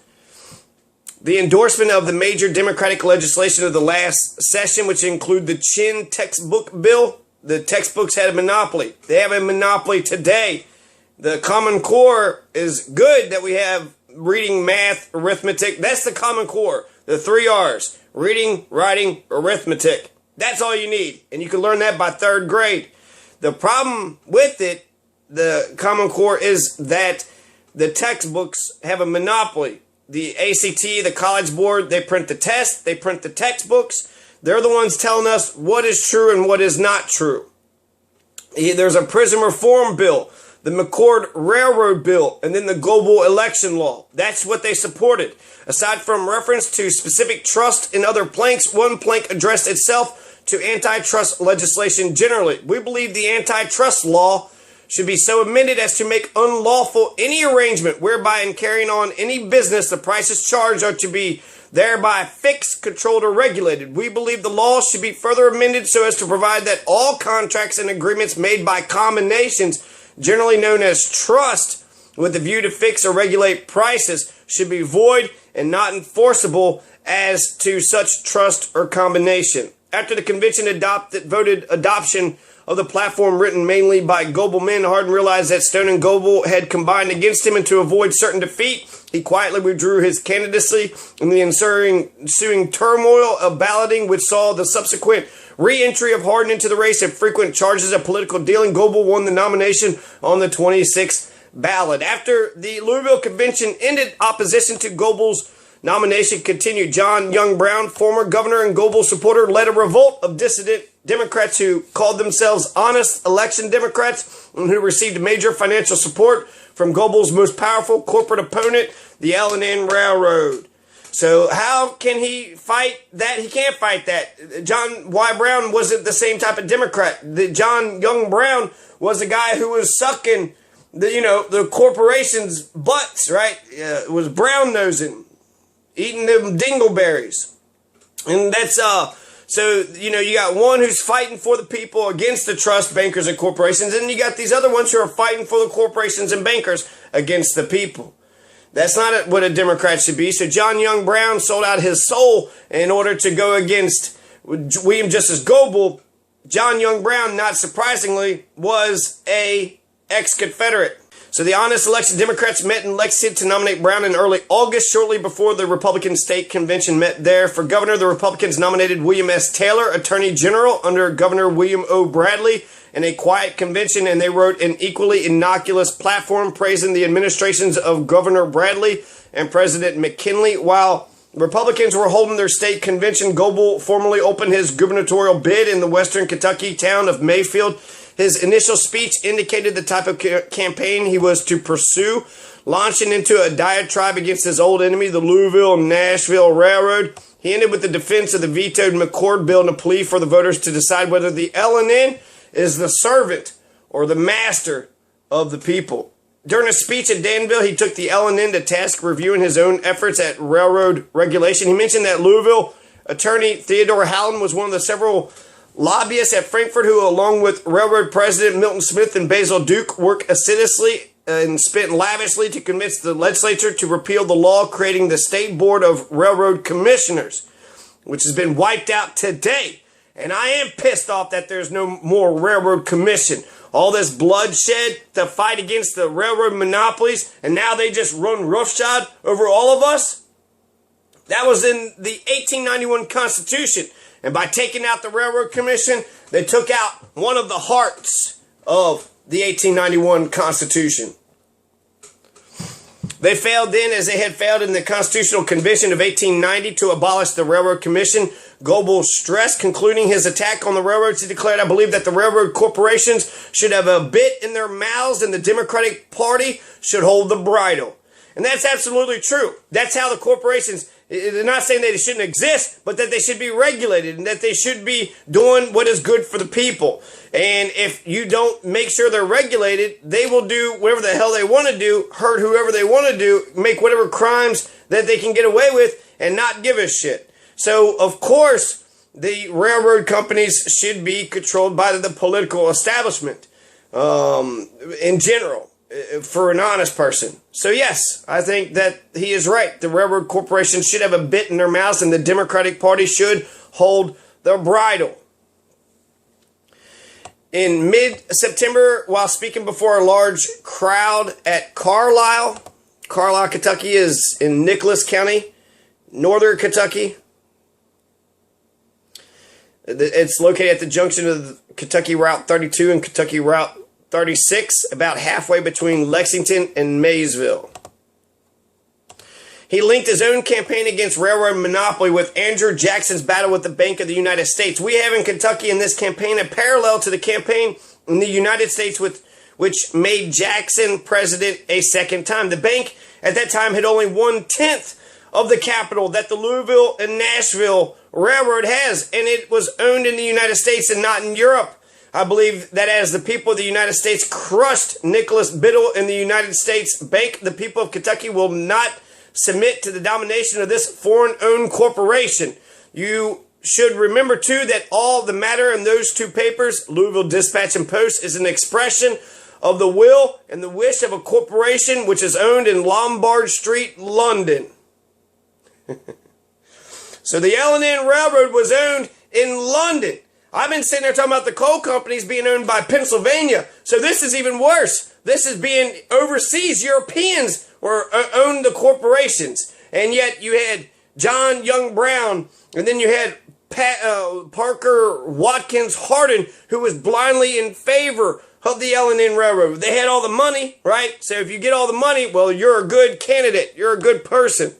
The endorsement of the major Democratic legislation of the last session, which include the Chin textbook bill. The textbooks had a monopoly. They have a monopoly today. The Common Core is good that we have reading, math, arithmetic. That's the Common Core. The 3 R's. Reading, writing, arithmetic. That's all you need. And you can learn that by 3rd grade. The problem with it, the Common Core, is that the textbooks have a monopoly. The ACT, the College Board, they print the tests, they print the textbooks. They're the ones telling us what is true and what is not true. There's a prison reform bill, the McCord Railroad bill, and then the Goebel election law. That's what they supported. Aside from reference to specific trust in other planks, one plank addressed itself to antitrust legislation generally. We believe the antitrust law should be so amended as to make unlawful any arrangement whereby in carrying on any business the prices charged are to be thereby fixed, controlled, or regulated. We believe the law should be further amended so as to provide that all contracts and agreements made by combinations, generally known as trust, with the view to fix or regulate prices, should be void and not enforceable as to such trust or combination. After the convention voted adoption of the platform written mainly by Goebel men, Hardin realized that Stone and Goebel had combined against him, and to avoid certain defeat, he quietly withdrew his candidacy. In the ensuing turmoil of balloting, which saw the subsequent re-entry of Hardin into the race and frequent charges of political dealing, Goebel won the nomination on the 26th ballot. After the Louisville Convention ended, opposition to Goebel's nomination continued. John Young Brown, former governor and Goebel supporter, led a revolt of dissident Democrats who called themselves honest election Democrats and who received major financial support from Goebel's most powerful corporate opponent, the L&N Railroad. So how can he fight that? He can't fight that. John Y. Brown wasn't the same type of Democrat. John Young Brown was a guy who was sucking the corporations' butts, right? Was brown-nosing, eating them dingleberries. And that's, so, you got one who's fighting for the people against the trust bankers and corporations, and you got these other ones who are fighting for the corporations and bankers against the people. That's not what a Democrat should be. So John Young Brown sold out his soul in order to go against William Justice Goebel. John Young Brown, not surprisingly, was a ex-Confederate. So the honest election Democrats met in Lexington to nominate Brown in early August, shortly before the Republican state convention met there. For governor, the Republicans nominated William S. Taylor, Attorney General under Governor William O. Bradley, in a quiet convention, and they wrote an equally innocuous platform praising the administrations of Governor Bradley and President McKinley. While Republicans were holding their state convention, Goebel formally opened his gubernatorial bid in the western Kentucky town of Mayfield. His initial speech indicated the type of campaign he was to pursue, launching into a diatribe against his old enemy, the Louisville-Nashville Railroad. He ended with the defense of the vetoed McCord bill and a plea for the voters to decide whether the L&N is the servant or the master of the people. During a speech at Danville, he took the L&N to task, reviewing his own efforts at railroad regulation. He mentioned that Louisville attorney Theodore Howland was one of the several lobbyists at Frankfort who, along with railroad president Milton Smith and Basil Duke, worked assiduously and spent lavishly to convince the legislature to repeal the law creating the State Board of Railroad Commissioners, which has been wiped out today. And I am pissed off that there's no more railroad commission. All this bloodshed to fight against the railroad monopolies, and now they just run roughshod over all of us? That was in the 1891 Constitution. And by taking out the Railroad Commission, they took out one of the hearts of the 1891 Constitution. They failed then, as they had failed in the Constitutional Convention of 1890, to abolish the Railroad Commission. Goebel stressed, concluding his attack on the railroads, he declared, "I believe that the railroad corporations should have a bit in their mouths and the Democratic Party should hold the bridle." And that's absolutely true. That's how the corporations, they're not saying that they shouldn't exist, but that they should be regulated and that they should be doing what is good for the people. And if you don't make sure they're regulated, they will do whatever the hell they want to do, hurt whoever they want to do, make whatever crimes that they can get away with, and not give a shit. So, of course, the railroad companies should be controlled by the political establishment in general, for an honest person. So, yes, I think that he is right. The railroad corporations should have a bit in their mouths, and the Democratic Party should hold the bridle. In mid-September, while speaking before a large crowd at Carlisle, Kentucky is in Nicholas County, northern Kentucky. It's located at the junction of Kentucky Route 32 and Kentucky Route 36, about halfway between Lexington and Maysville. He linked his own campaign against railroad monopoly with Andrew Jackson's battle with the Bank of the United States. We have in Kentucky in this campaign a parallel to the campaign in the United States which made Jackson president a second time. The bank at that time had only 1/10 of the capital that the Louisville and Nashville Railroad has, and it was owned in the United States and not in Europe. I believe that as the people of the United States crushed Nicholas Biddle in the United States Bank, the people of Kentucky will not submit to the domination of this foreign-owned corporation. You should remember, too, that all the matter in those two papers, Louisville Dispatch and Post, is an expression of the will and the wish of a corporation which is owned in Lombard Street, London. So the L&N Railroad was owned in London. I've been sitting there talking about the coal companies being owned by Pennsylvania. So this is even worse. This is being overseas. Europeans owned the corporations. And yet you had John Young Brown, and then you had Parker Watkins Hardin, who was blindly in favor of the L&N Railroad. They had all the money, right? So if you get all the money, well, you're a good candidate. You're a good person.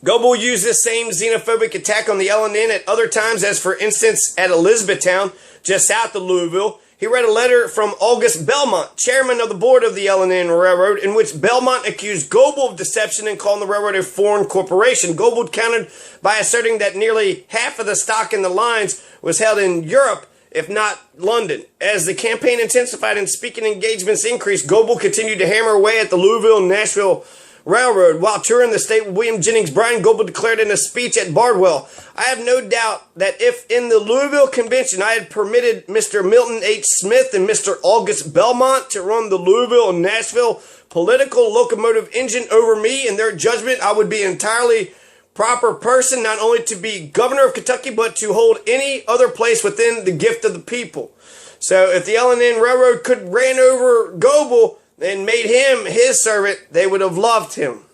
Goebel used this same xenophobic attack on the L&N at other times, as for instance at Elizabethtown, just south of Louisville. He read a letter from August Belmont, chairman of the board of the L&N Railroad, in which Belmont accused Goebel of deception and calling the railroad a foreign corporation. Goebel countered by asserting that nearly half of the stock in the lines was held in Europe, if not London. As the campaign intensified and speaking engagements increased, Goebel continued to hammer away at the Louisville and Nashville Railroad. While touring the state with William Jennings Bryan, Goebel declared in a speech at Bardwell, "I have no doubt that if in the Louisville Convention I had permitted Mr. Milton H. Smith and Mr. August Belmont to run the Louisville and Nashville political locomotive engine over me. In their judgment, I would be an entirely proper person, not only to be governor of Kentucky, but to hold any other place within the gift of the people. So if the L&N Railroad could ran over Goebel and made him his servant, they would have loved him.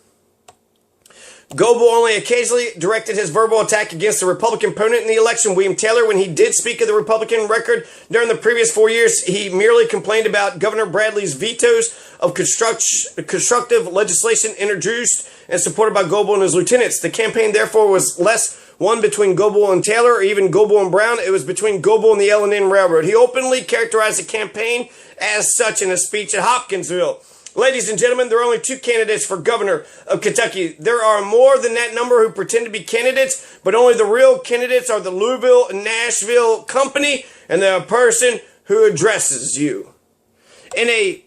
Goebel only occasionally directed his verbal attack against the Republican opponent in the election, William Taylor. When he did speak of the Republican record during the previous 4 years, he merely complained about Governor Bradley's vetoes of constructive legislation introduced and supported by Goebel and his lieutenants. The campaign, therefore, was less one between Goebel and Taylor, or even Goebel and Brown. It was between Goebel and the L&N Railroad. He openly characterized the campaign as such in a speech at Hopkinsville. Ladies and gentlemen, there are only two candidates for governor of Kentucky. There are more than that number who pretend to be candidates, but only the real candidates are the Louisville and Nashville Company and the person who addresses you. In a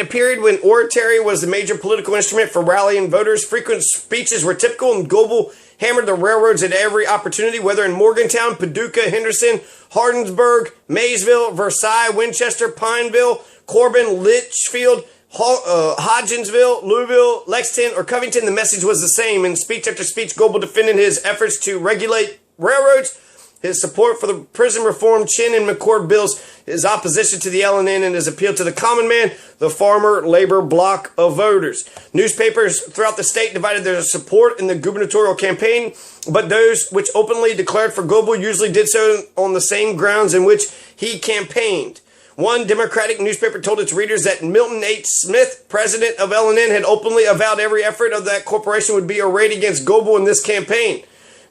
period when oratory was the major political instrument for rallying voters, frequent speeches were typical, and Goebel hammered the railroads at every opportunity, whether in Morgantown, Paducah, Henderson, Hardinsburg, Maysville, Versailles, Winchester, Pineville, Corbin, Litchfield, Hodgensville, Louisville, Lexington, or Covington. The message was the same. In speech after speech, Goebel defended his efforts to regulate railroads, his support for the prison reform, Chin and McCord bills, his opposition to the L&N, and his appeal to the common man, the farmer labor bloc of voters. Newspapers throughout the state divided their support in the gubernatorial campaign, but those which openly declared for Goebel usually did so on the same grounds in which he campaigned. One Democratic newspaper told its readers that Milton H. Smith, president of L&N, had openly avowed every effort of that corporation would be arrayed against Goebel in this campaign.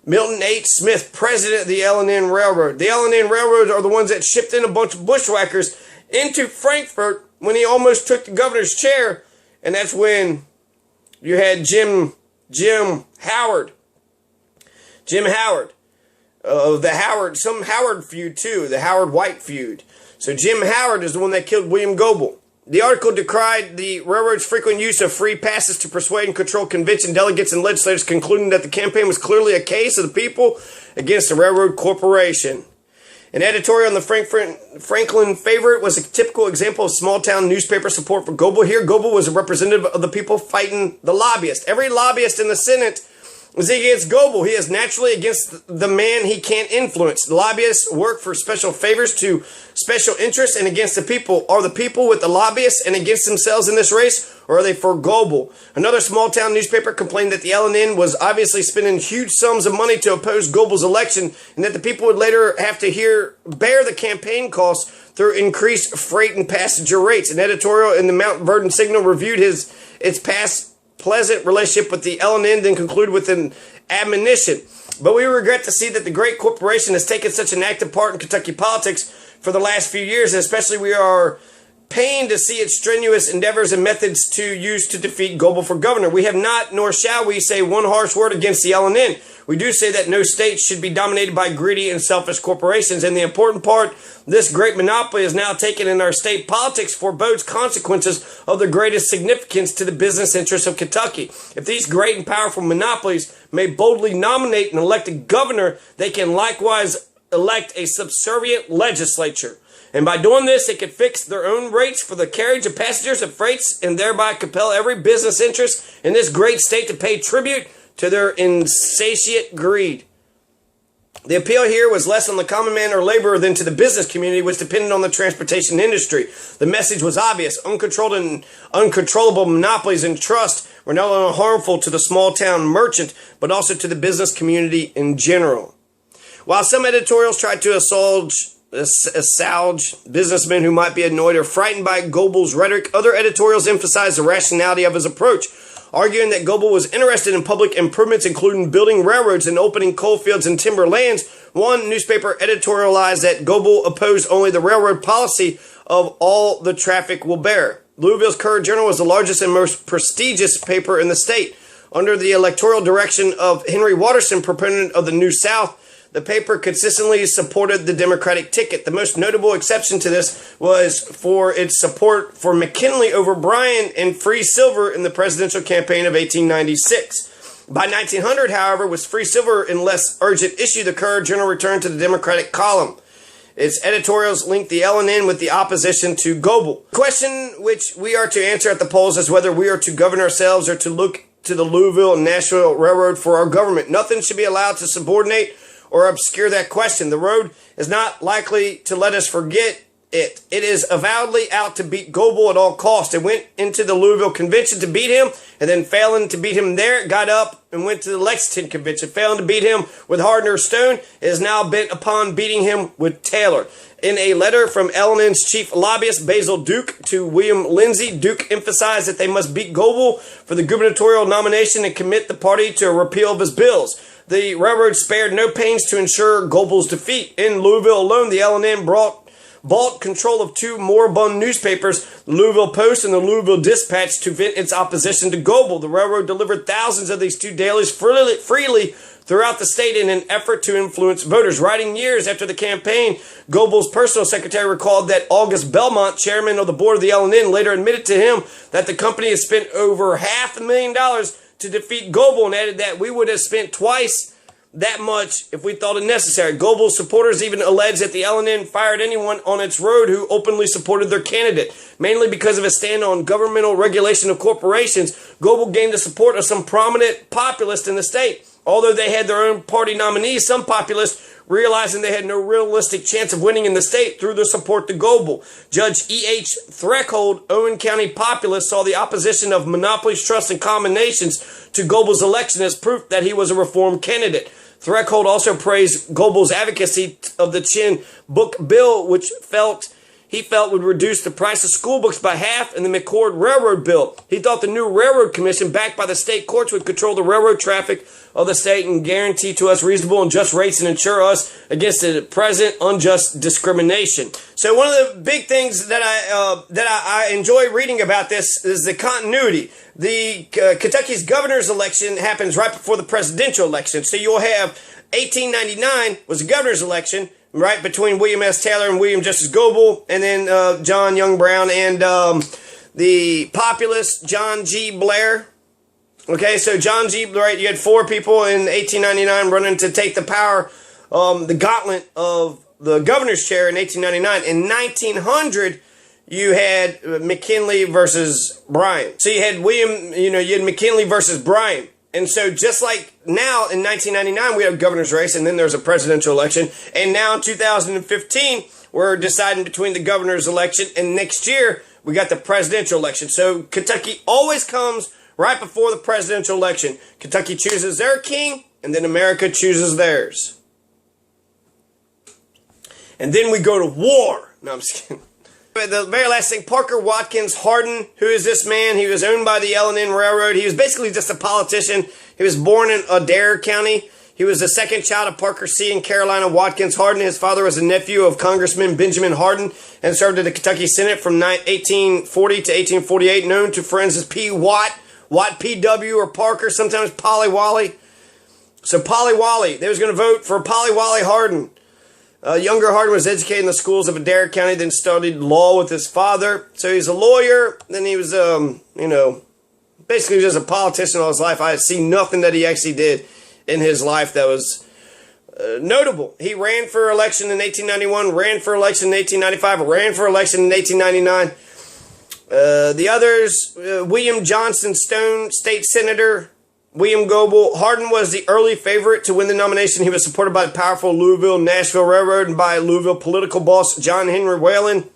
Milton H. Smith, president of the L&N Railroad. The L&N Railroads are the ones that shipped in a bunch of bushwhackers into Frankfort when he almost took the governor's chair, and that's when you had Jim Howard. Jim Howard. Some Howard feud too, the Howard White feud. So Jim Howard is the one that killed William Goebel. The article decried the railroad's frequent use of free passes to persuade and control convention delegates and legislators, concluding that the campaign was clearly a case of the people against the railroad corporation. An editorial in the Franklin Favorite was a typical example of small-town newspaper support for Goebel. Here, Goebel was a representative of the people fighting the lobbyists. Every lobbyist in the Senate is against Goebel. He is naturally against the man he can't influence. The lobbyists work for special favors to special interests and against the people. Are the people with the lobbyists and against themselves in this race, or are they for Goebel? Another small-town newspaper complained that the L&N was obviously spending huge sums of money to oppose Goebel's election, and that the people would later have to bear the campaign costs through increased freight and passenger rates. An editorial in the Mount Vernon Signal reviewed its past pleasant relationship with the L&N, then concluded with an admonition. But we regret to see that the great corporation has taken such an active part in Kentucky politics for the last few years, and especially we are pained to see its strenuous endeavors and methods to use to defeat Goebel for governor. We have not, nor shall we, say one harsh word against the L&N. We do say that no state should be dominated by greedy and selfish corporations, and the important part this great monopoly is now taken in our state politics forebodes consequences of the greatest significance to the business interests of Kentucky. If these great and powerful monopolies may boldly nominate an elected governor, they can likewise elect a subservient legislature. And by doing this, they could fix their own rates for the carriage of passengers and freights, and thereby compel every business interest in this great state to pay tribute to their insatiate greed. The appeal here was less on the common man or laborer than to the business community, which depended on the transportation industry. The message was obvious. Uncontrolled and uncontrollable monopolies and trust were not only harmful to the small-town merchant, but also to the business community in general. While some editorials tried to assuage businessmen who might be annoyed or frightened by Goebel's rhetoric, other editorials emphasized the rationality of his approach, arguing that Goebel was interested in public improvements, including building railroads and opening coal fields and timber lands. One newspaper editorialized that Goebel opposed only the railroad policy of all the traffic will bear. Louisville's Courier-Journal was the largest and most prestigious paper in the state. Under the electoral direction of Henry Watterson, proponent of the New South, the paper consistently supported the Democratic ticket. The most notable exception to this was for its support for McKinley over Bryan and free silver in the presidential campaign of 1896. By 1900, however, with free silver in less urgent issue, the Courier-Journal returned to the Democratic column. Its editorials linked the L&N with the opposition to Goebel. The question which we are to answer at the polls is whether we are to govern ourselves or to look to the Louisville and Nashville Railroad for our government. Nothing should be allowed to subordinate or obscure that question. The road is not likely to let us forget it. It is avowedly out to beat Goebel at all costs. It went into the Louisville Convention to beat him, and then failing to beat him there, it got up and went to the Lexington Convention. Failing to beat him with Hardin or Stone, it is now bent upon beating him with Taylor. In a letter from L&N's chief lobbyist, Basil Duke, to William Lindsay, Duke emphasized that they must beat Goebel for the gubernatorial nomination and commit the party to a repeal of his bills. The railroad spared no pains to ensure Goebel's defeat. In Louisville alone, the L&N bought control of two moribund newspapers, the Louisville Post and the Louisville Dispatch, to vent its opposition to Goebel. The railroad delivered thousands of these two dailies freely throughout the state in an effort to influence voters. Writing years after the campaign, Goebel's personal secretary recalled that August Belmont, chairman of the board of the L&N, later admitted to him that the company had spent over $500,000 to defeat Goebel, and added that we would have spent twice that much if we thought it necessary. Goebel's supporters even alleged that the L&N fired anyone on its road who openly supported their candidate. Mainly because of his stand on governmental regulation of corporations, Goebel gained the support of some prominent populists in the state. Although they had their own party nominees, some populists, realizing they had no realistic chance of winning in the state, threw their support to Goebel. Judge E.H. Threckhold, Owen County populist, saw the opposition of monopolies, trusts, and combinations to Goebel's election as proof that he was a reform candidate. Threckhold also praised Goebel's advocacy of the Chin Book Bill, which he felt would reduce the price of school books by half, and the McCord Railroad Bill. He thought the new Railroad Commission, backed by the state courts, would control the railroad traffic of the state and guarantee to us reasonable and just rates and insure us against the present unjust discrimination. So one of the big things that I enjoy reading about this is the continuity. The Kentucky's governor's election happens right before the presidential election. So you'll have 1899 was the governor's election, right, between William S. Taylor and William Justice Goebel, and then John Young Brown and the populist John G. Blair. Okay, so John G. Blair, you had four people in 1899 running to take the power, the gauntlet of the governor's chair in 1899. In 1900, you had McKinley versus Bryan. So you had you had McKinley versus Bryan. And so just like now in 1999, we have a governor's race, and then there's a presidential election. And now in 2015, we're deciding between the governor's election, and next year, we got the presidential election. So Kentucky always comes right before the presidential election. Kentucky chooses their king, and then America chooses theirs. And then we go to war. No, I'm just kidding. The very last thing, Parker Watkins Hardin. Who is this man? He was owned by the L&N Railroad. He was basically just a politician. He was born in Adair County. He was the second child of Parker C. and Carolina Watkins Hardin. His father was a nephew of Congressman Benjamin Hardin and served in the Kentucky Senate from 1840 to 1848, known to friends as P. Watt P.W. or Parker, sometimes Polly Wally. So Polly Wally, they was going to vote for Polly Wally Hardin. Younger Hardin was educated in the schools of Adair County, then studied law with his father. So he's a lawyer. Then he was, basically just a politician all his life. I see nothing that he actually did in his life that was notable. He ran for election in 1891, ran for election in 1895, ran for election in 1899. The others, William Johnson Stone, state senator. William Goebel. Hardin was the early favorite to win the nomination. He was supported by the powerful Louisville Nashville Railroad and by Louisville political boss John Henry Whalen.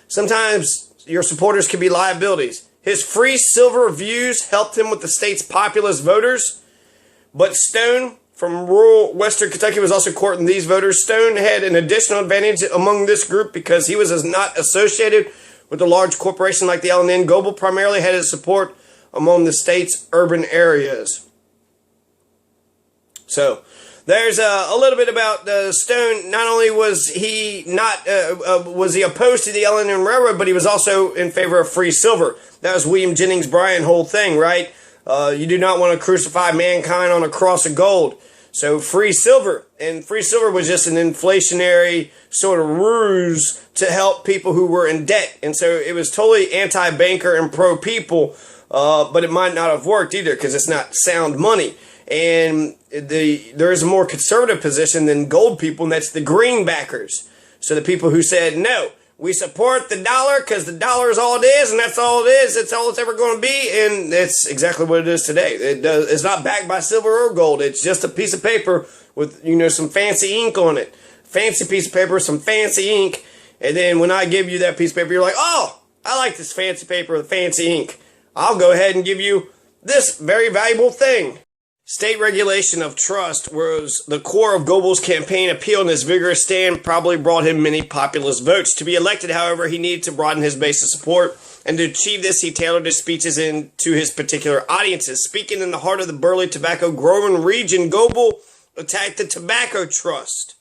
Sometimes your supporters can be liabilities. His free silver views helped him with the state's populist voters. But Stone, from rural western Kentucky, was also courting these voters. Stone had an additional advantage among this group because he was not associated with a large corporation like the L&N. Goebel primarily had his support among the state's urban areas. So there's a little bit about Stone. Not only was he opposed to the L&N Railroad, but he was also in favor of free silver. That was William Jennings Bryan whole thing, right? You do not want to crucify mankind on a cross of gold. So free silver, and free silver was just an inflationary sort of ruse to help people who were in debt. And so it was totally anti-banker and pro-people. But it might not have worked either because it's not sound money. And there is a more conservative position than gold people, and that's the greenbackers. So the people who said, no, we support the dollar because the dollar is all it is, and that's all it is. It's all it's ever going to be, and that's exactly what it is today. It's not backed by silver or gold. It's just a piece of paper with, some fancy ink on it. Fancy piece of paper, some fancy ink, and then when I give you that piece of paper, you're like, oh, I like this fancy paper with fancy ink. I'll go ahead and give you this very valuable thing. State regulation of trust was the core of Goebel's campaign appeal, and his vigorous stand probably brought him many populist votes. To be elected, however, he needed to broaden his base of support, and to achieve this, he tailored his speeches to his particular audiences. Speaking in the heart of the Burley tobacco-growing region, Goebel attacked the tobacco trust,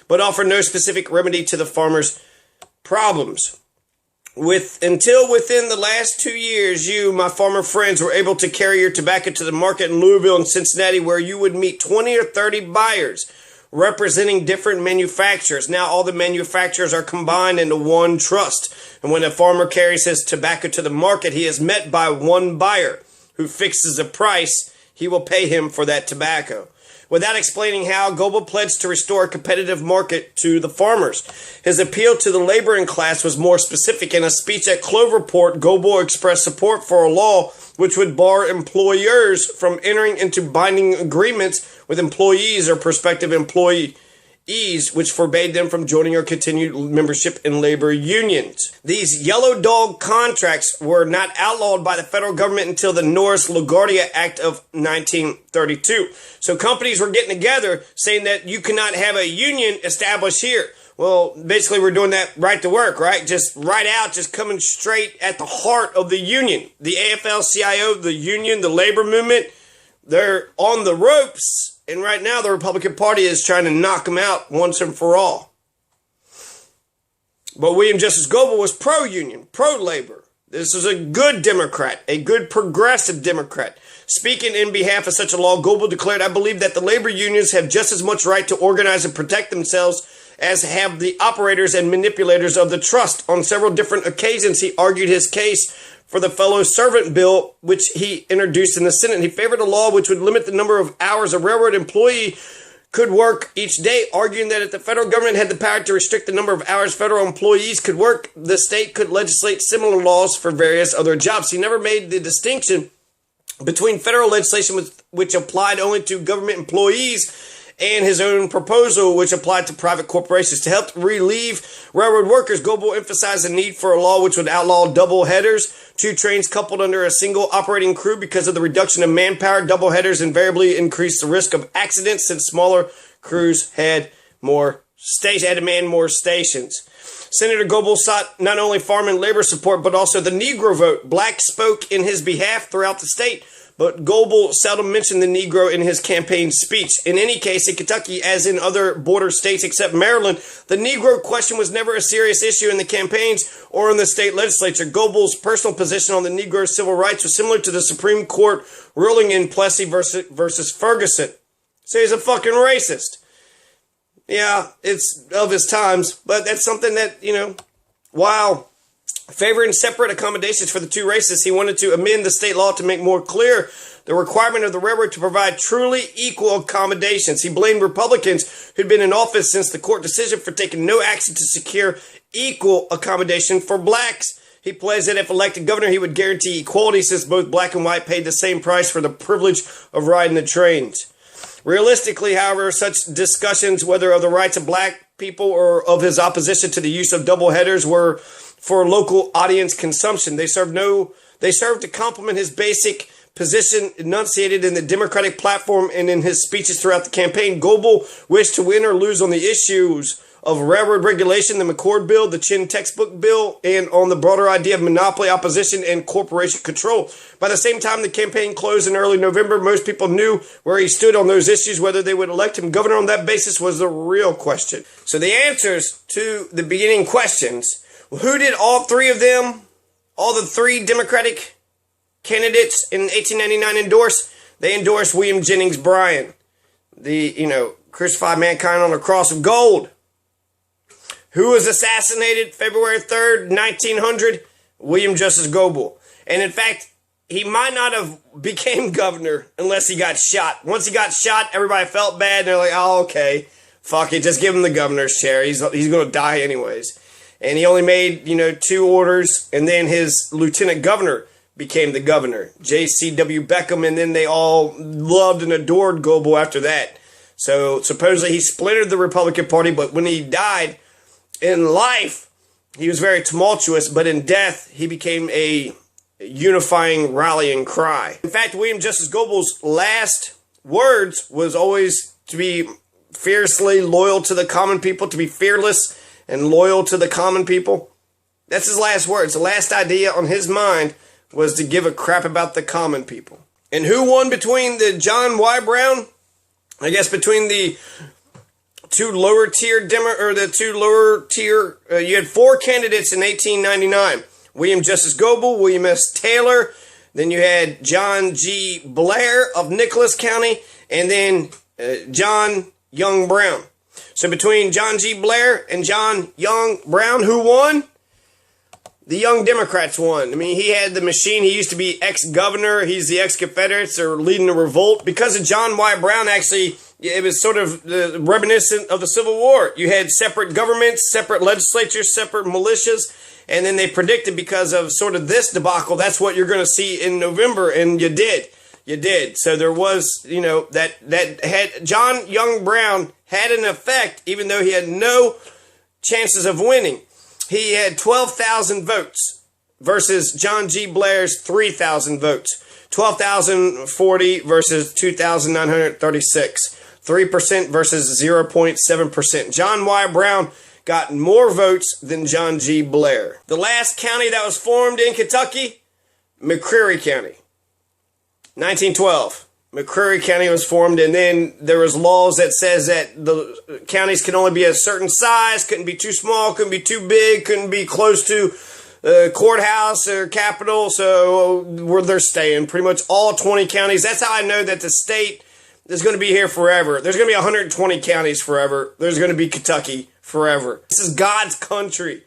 but offered no specific remedy to the farmers' problems. Until within the last 2 years, you, my farmer friends, were able to carry your tobacco to the market in Louisville and Cincinnati, where you would meet 20 or 30 buyers representing different manufacturers. Now all the manufacturers are combined into one trust. And when a farmer carries his tobacco to the market, he is met by one buyer who fixes a price he will pay him for that tobacco. Without explaining how, Goebel pledged to restore a competitive market to the farmers. His appeal to the laboring class was more specific. In a speech at Cloverport, Goebel expressed support for a law which would bar employers from entering into binding agreements with employees or prospective employees, which forbade them from joining or continued membership in labor unions. These yellow dog contracts were not outlawed by the federal government until the Norris-LaGuardia Act of 1932. So companies were getting together saying that you cannot have a union established here. Well, basically we're doing that right to work, right? Just right out, just coming straight at the heart of the union. The AFL-CIO, the union, the labor movement, they're on the ropes. And right now, the Republican Party is trying to knock them out once and for all. But William Justice Goebel was pro-union, pro-labor. This is a good Democrat, a good progressive Democrat. Speaking in behalf of such a law, Goebel declared, I believe that the labor unions have just as much right to organize and protect themselves as have the operators and manipulators of the trust. On several different occasions, he argued his case for the fellow servant bill, which he introduced in the Senate. He favored a law which would limit the number of hours a railroad employee could work each day, arguing that if the federal government had the power to restrict the number of hours federal employees could work, the state could legislate similar laws for various other jobs. He never made the distinction between federal legislation which applied only to government employees and his own proposal, which applied to private corporations. To help relieve railroad workers, Goebel emphasized the need for a law which would outlaw double headers, 2 trains coupled under a single operating crew. Because of the reduction of manpower, double headers invariably increased the risk of accidents since smaller crews had to man more stations. Senator Goebel sought not only farm and labor support, but also the Negro vote. Blacks spoke in his behalf throughout the state, but Goebel seldom mentioned the Negro in his campaign speech. In any case, in Kentucky, as in other border states except Maryland, the Negro question was never a serious issue in the campaigns or in the state legislature. Goebel's personal position on the Negro civil rights was similar to the Supreme Court ruling in Plessy versus Ferguson. So he's a fucking racist. Yeah, it's of his times, but that's something that, while favoring separate accommodations for the two races, he wanted to amend the state law to make more clear the requirement of the railroad to provide truly equal accommodations. He blamed Republicans who'd been in office since the court decision for taking no action to secure equal accommodation for blacks. He pledged that if elected governor, he would guarantee equality since both black and white paid the same price for the privilege of riding the trains. Realistically, however, such discussions, whether of the rights of black people or of his opposition to the use of double headers, were for local audience consumption. They served to complement his basic position enunciated in the Democratic platform and in his speeches throughout the campaign. Goebel wished to win or lose on the issues of railroad regulation, the McCord bill, the Chin textbook bill, and on the broader idea of monopoly opposition and corporation control. By the same time the campaign closed in early November, most people knew where he stood on those issues. Whether they would elect him governor on that basis was the real question. So the answers to the beginning questions: who did all three of them, all the three Democratic candidates in 1899 endorse? They endorsed William Jennings Bryan, the, crucified mankind on a cross of gold. Who was assassinated February 3rd, 1900? William Justice Goebel. And in fact, he might not have became governor unless he got shot. Once he got shot, everybody felt bad. And they're like, oh, okay, fuck it, just give him the governor's chair. He's going to die anyways. And he only made, 2 orders, and then his lieutenant governor became the governor, J.C.W. Beckham, and then they all loved and adored Goebel after that. So supposedly he splintered the Republican Party, but when he died in life, he was very tumultuous, but in death, he became a unifying rallying cry. In fact, William Justice Goebel's last words was always to be fiercely loyal to the common people, to be fearless and loyal to the common people. That's his last words. The last idea on his mind was to give a crap about the common people. And who won between the John Y. Brown? I guess between the two lower tier you had 4 candidates in 1899. William Justice Goebel, William S. Taylor, then you had John G. Blair of Nicholas County, and then John Young Brown. So between John G. Blair and John Young Brown, who won? The Young Democrats won. I mean, he had the machine. He used to be ex-governor. He's the ex-Confederates. They're leading a revolt. Because of John Y. Brown, actually, it was sort of reminiscent of the Civil War. You had separate governments, separate legislatures, separate militias, and then they predicted because of sort of this debacle, that's what you're going to see in November, and you did. You did. So there was, that had John Young Brown had an effect, even though he had no chances of winning. He had 12,000 votes versus John G. Blair's 3,000 votes. 12,040 versus 2,936. 3% versus 0.7%. John Y. Brown got more votes than John G. Blair. The last county that was formed in Kentucky, McCreary County. 1912. McCreary County was formed, and then there was laws that says that the counties can only be a certain size, couldn't be too small, couldn't be too big, couldn't be close to courthouse or capital, so where they're staying. Pretty much all 20 counties. That's how I know that the state is going to be here forever. There's going to be 120 counties forever. There's going to be Kentucky forever. This is God's country.